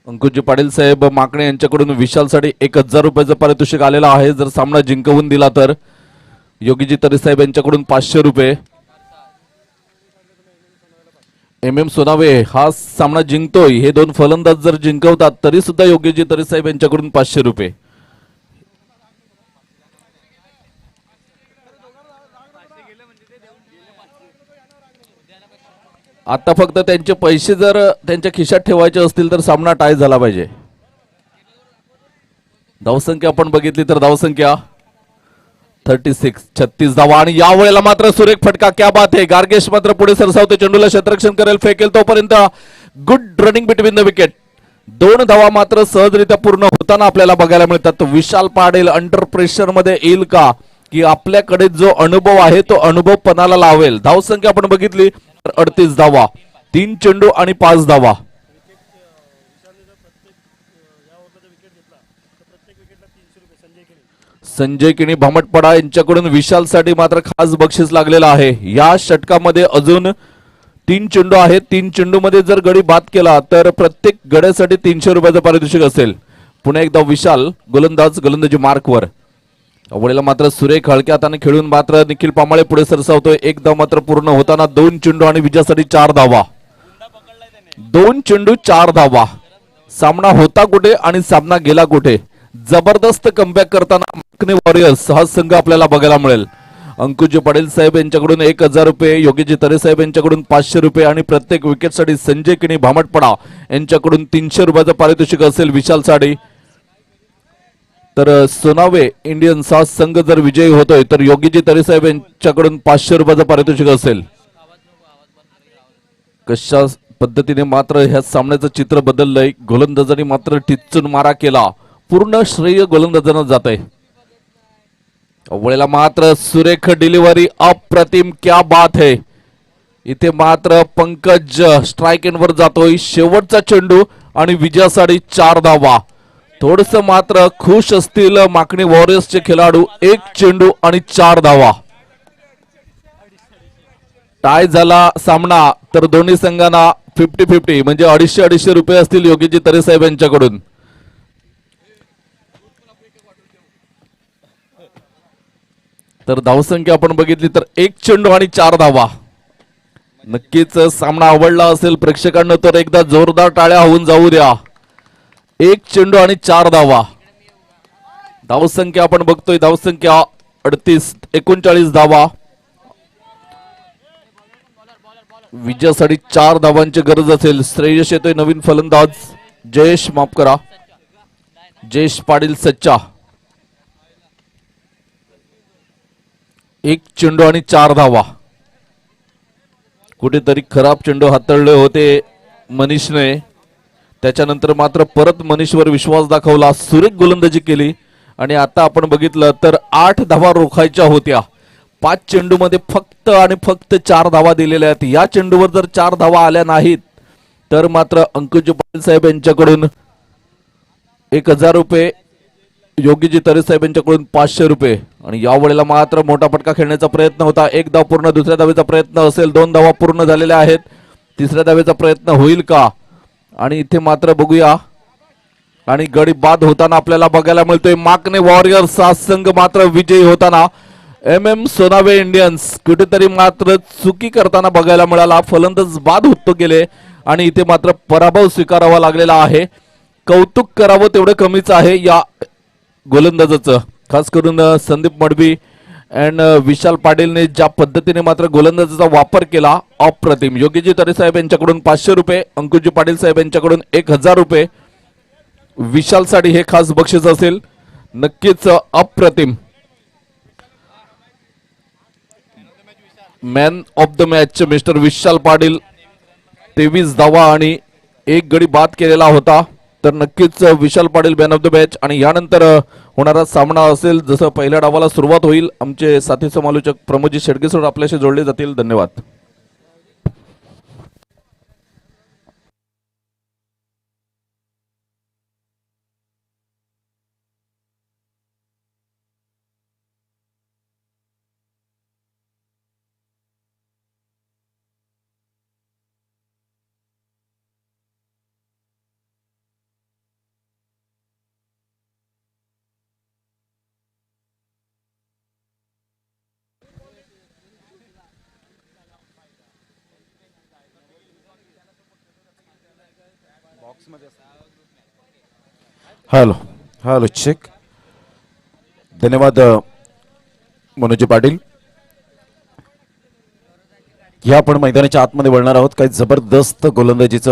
I: अंकुशजी पाटील साहेब माकणे यांच्याकडून विशालसाठी 1000 रुपयाचं पारितोषिक आलेलं आहे जर सामना जिंकवून दिला तर. योगीजी तरे साहेब यांच्याकडून 500 रुपये. MM सोनावे हा सामना जिंकतोय. हे 2 फलंदाज जर जिंकवतात तरी सुद्धा योगीजी तरे साहेब यांच्याकडून 500 रुपये. आता फक्त त्यांचे पैसे जर त्यांच्या खिशात ठेवायचे असतील तर सामना टाय झाला पाहिजे. धावसंख्या आपण बघितली तर धावसंख्या 36 धावा आणि या वेळेला मात्र सुरेख फटका. क्या बात आहे. गार्गेश मात्र पुढे सरसावते. चेंडूला क्षेत्ररक्षण करेल फेकेल तोपर्यंत good running between the wicket. 2 धावा मात्र सहजरित्या पूर्ण होताना आपल्याला बघायला मिळतात. विशाल पाटील अंडर प्रेशर मध्ये येईल का की आपल्याकडे जो अनुभव आहे तो अनुभव पणाला लावेल. धावसंख्या आपण बघितली तर 38 धावा. 3 चेंडू आणि 5 धावा. संजय किणी भामटपडा यांच्याकडून विशालसाठी मात्र खास बक्षीस लागलेलं आहे. या षटकामध्ये अजून 3 चेंडू आहेत. 3 चेंडू मध्ये जर गडी बाद केला तर प्रत्येक गड्यासाठी 300 रुपयाचं पारितोषिक असेल. पुन्हा एकदा विशाल गोलंदाजी मार्कवर. अवळेला मात्र सुरेख हलक्या हाताने खेळून मात्र निखिल पामाळे पुढे सरसावतोय. एकदा मात्र पूर्ण होताना 2 चेंडू आणि विजयासाठी 4 धावा. 2 चेंडू 4 धावा. सामना होता कुठे आणि सामना गेला कुठे. जबरदस्त कमबॅक करताना माकणे वॉरियर्स हा संघ आपल्याला बघायला मिळेल. अंकुशजी पाटील साहेब यांच्याकडून 1000 रुपये. योगीजी तरे साहेब यांच्याकडून 500 रुपये आणि प्रत्येक विकेटसाठी संजय किणी भामटपडा यांच्याकडून 300 रुपयाचं पारितोषिक असेल विशालसाठी. तर सोनावे इंडियन्स हा संघ जर विजयी होतोय तर योगीजी तरे साहेब यांच्याकडून 500 रुपयाचं पारितोषिक असेल. कशा पद्धतीने मात्र ह्या सामन्याचं चित्र बदललंय. गोलंदाजांनी मात्र टिच्चून मारा केला. पूर्ण श्रेय गोलंदाजांना जात आहे. वेळेला मात्र सुरेख डिलिव्हरी अप्रतिम. क्या बात है. इथे मात्र पंकज स्ट्राइक एंड वर जातोय. शेवटचा चेंडू आणि विजयासाठी 4 धावा. थोडस मात्र खुश असतील माकणे वॉरियर्सचे खेळाडू. 1 चेंडू आणि 4 धावा. टाय झाला सामना तर दोन्ही संघांना 50-50 म्हणजे 250 रुपये असतील योगीजी तरे साहेब यांच्याकडून. तर धावसंख्या आपण बघितली तर 1 चेंडू आणि 4 धावा. नक्कीच सामना आवडला असेल प्रेक्षकांना तर एकदा जोरदार टाळ्या होऊन जाऊ द्या. 1 चेंडू आणि 4 धावा. धावसंख्या आपण बघतोय धावसंख्या 39 39 धावा. विजयासाठी 4 धावांची गरज असेल. श्रेयश येतोय नवीन फलंदाज जयेश, माफ करा, जयेश पाटील सच्चा. 1 चेंडू आणि 4 धावा. कुठेतरी खराब चेंडू हाताळले होते मनीषने, त्याच्यानंतर मात्र परत मनीषवर विश्वास दाखवला, सुरेख गोलंदाजी केली आणि आता आपण बघितलं तर 8 धावा रोखायच्या होत्या. 5 चेंडूमध्ये फक्त आणि फक्त 4 धावा दिलेल्या आहेत. या चेंडूवर जर 4 धावा आल्या नाहीत तर मात्र अंकुश पाटील साहेब यांच्याकडून 1000 रुपये, योगीजी तरे साहेब यांच्याकडून 500 रुपये. आणि यावेळेला मात्र मोठा फटका खेळण्याचा प्रयत्न होता. 1 धाव पूर्ण, दुसऱ्या धावेचा प्रयत्न असेल, 2 धावा पूर्ण झालेल्या आहेत, तिसऱ्या धावेचा प्रयत्न होईल का? आणि इथे मात्र बघूया, आणि गडी बाद होताना आपल्याला बघायला मिळतोय माकने वॉरियर्स हा संघ मात्र विजयी होताना. MM सोनावे इंडियन्स कुठेतरी मात्र चुकी करताना बघायला मिळाला. फलंदाज बाद होतो गेले आणि इथे मात्र पराभव स्वीकारावा लागलेला आहे. कौतुक करावं तेवढं कमीच आहे या गोलंदाजाचं. खास करून संदीप मडवी अँड विशाल पाटीलने ज्या पद्धतीने मात्र गोलंदाजाचा वापर केला, अप्रतिम. योगीजी तरे साहेब यांच्याकडून 500 रुपये, अंकुशजी पाटील साहेब यांच्याकडून 1000 रुपये. विशालसाठी हे खास बक्षीस असेल. नक्कीच अप्रतिम. Man of the match mister Vishal Patil, 23 धावा आणि 1 गडी बाद केलेला होता. तर नक्कीच Vishal Patil man of the match. आणि यानंतर होणारा सामना असेल, जसं पहिल्या डावाला सुरुवात होईल, आमचे साथी समालोचक प्रमोदजी शेडगे सर आपल्याशी जोडले जातील. धन्यवाद.
A: Hello hello check. धन्यवाद मनोजी पाटील. या आपण मैदानाच्या आतमध्ये वळणार आहोत. काही जबरदस्त गोलंदाजीचं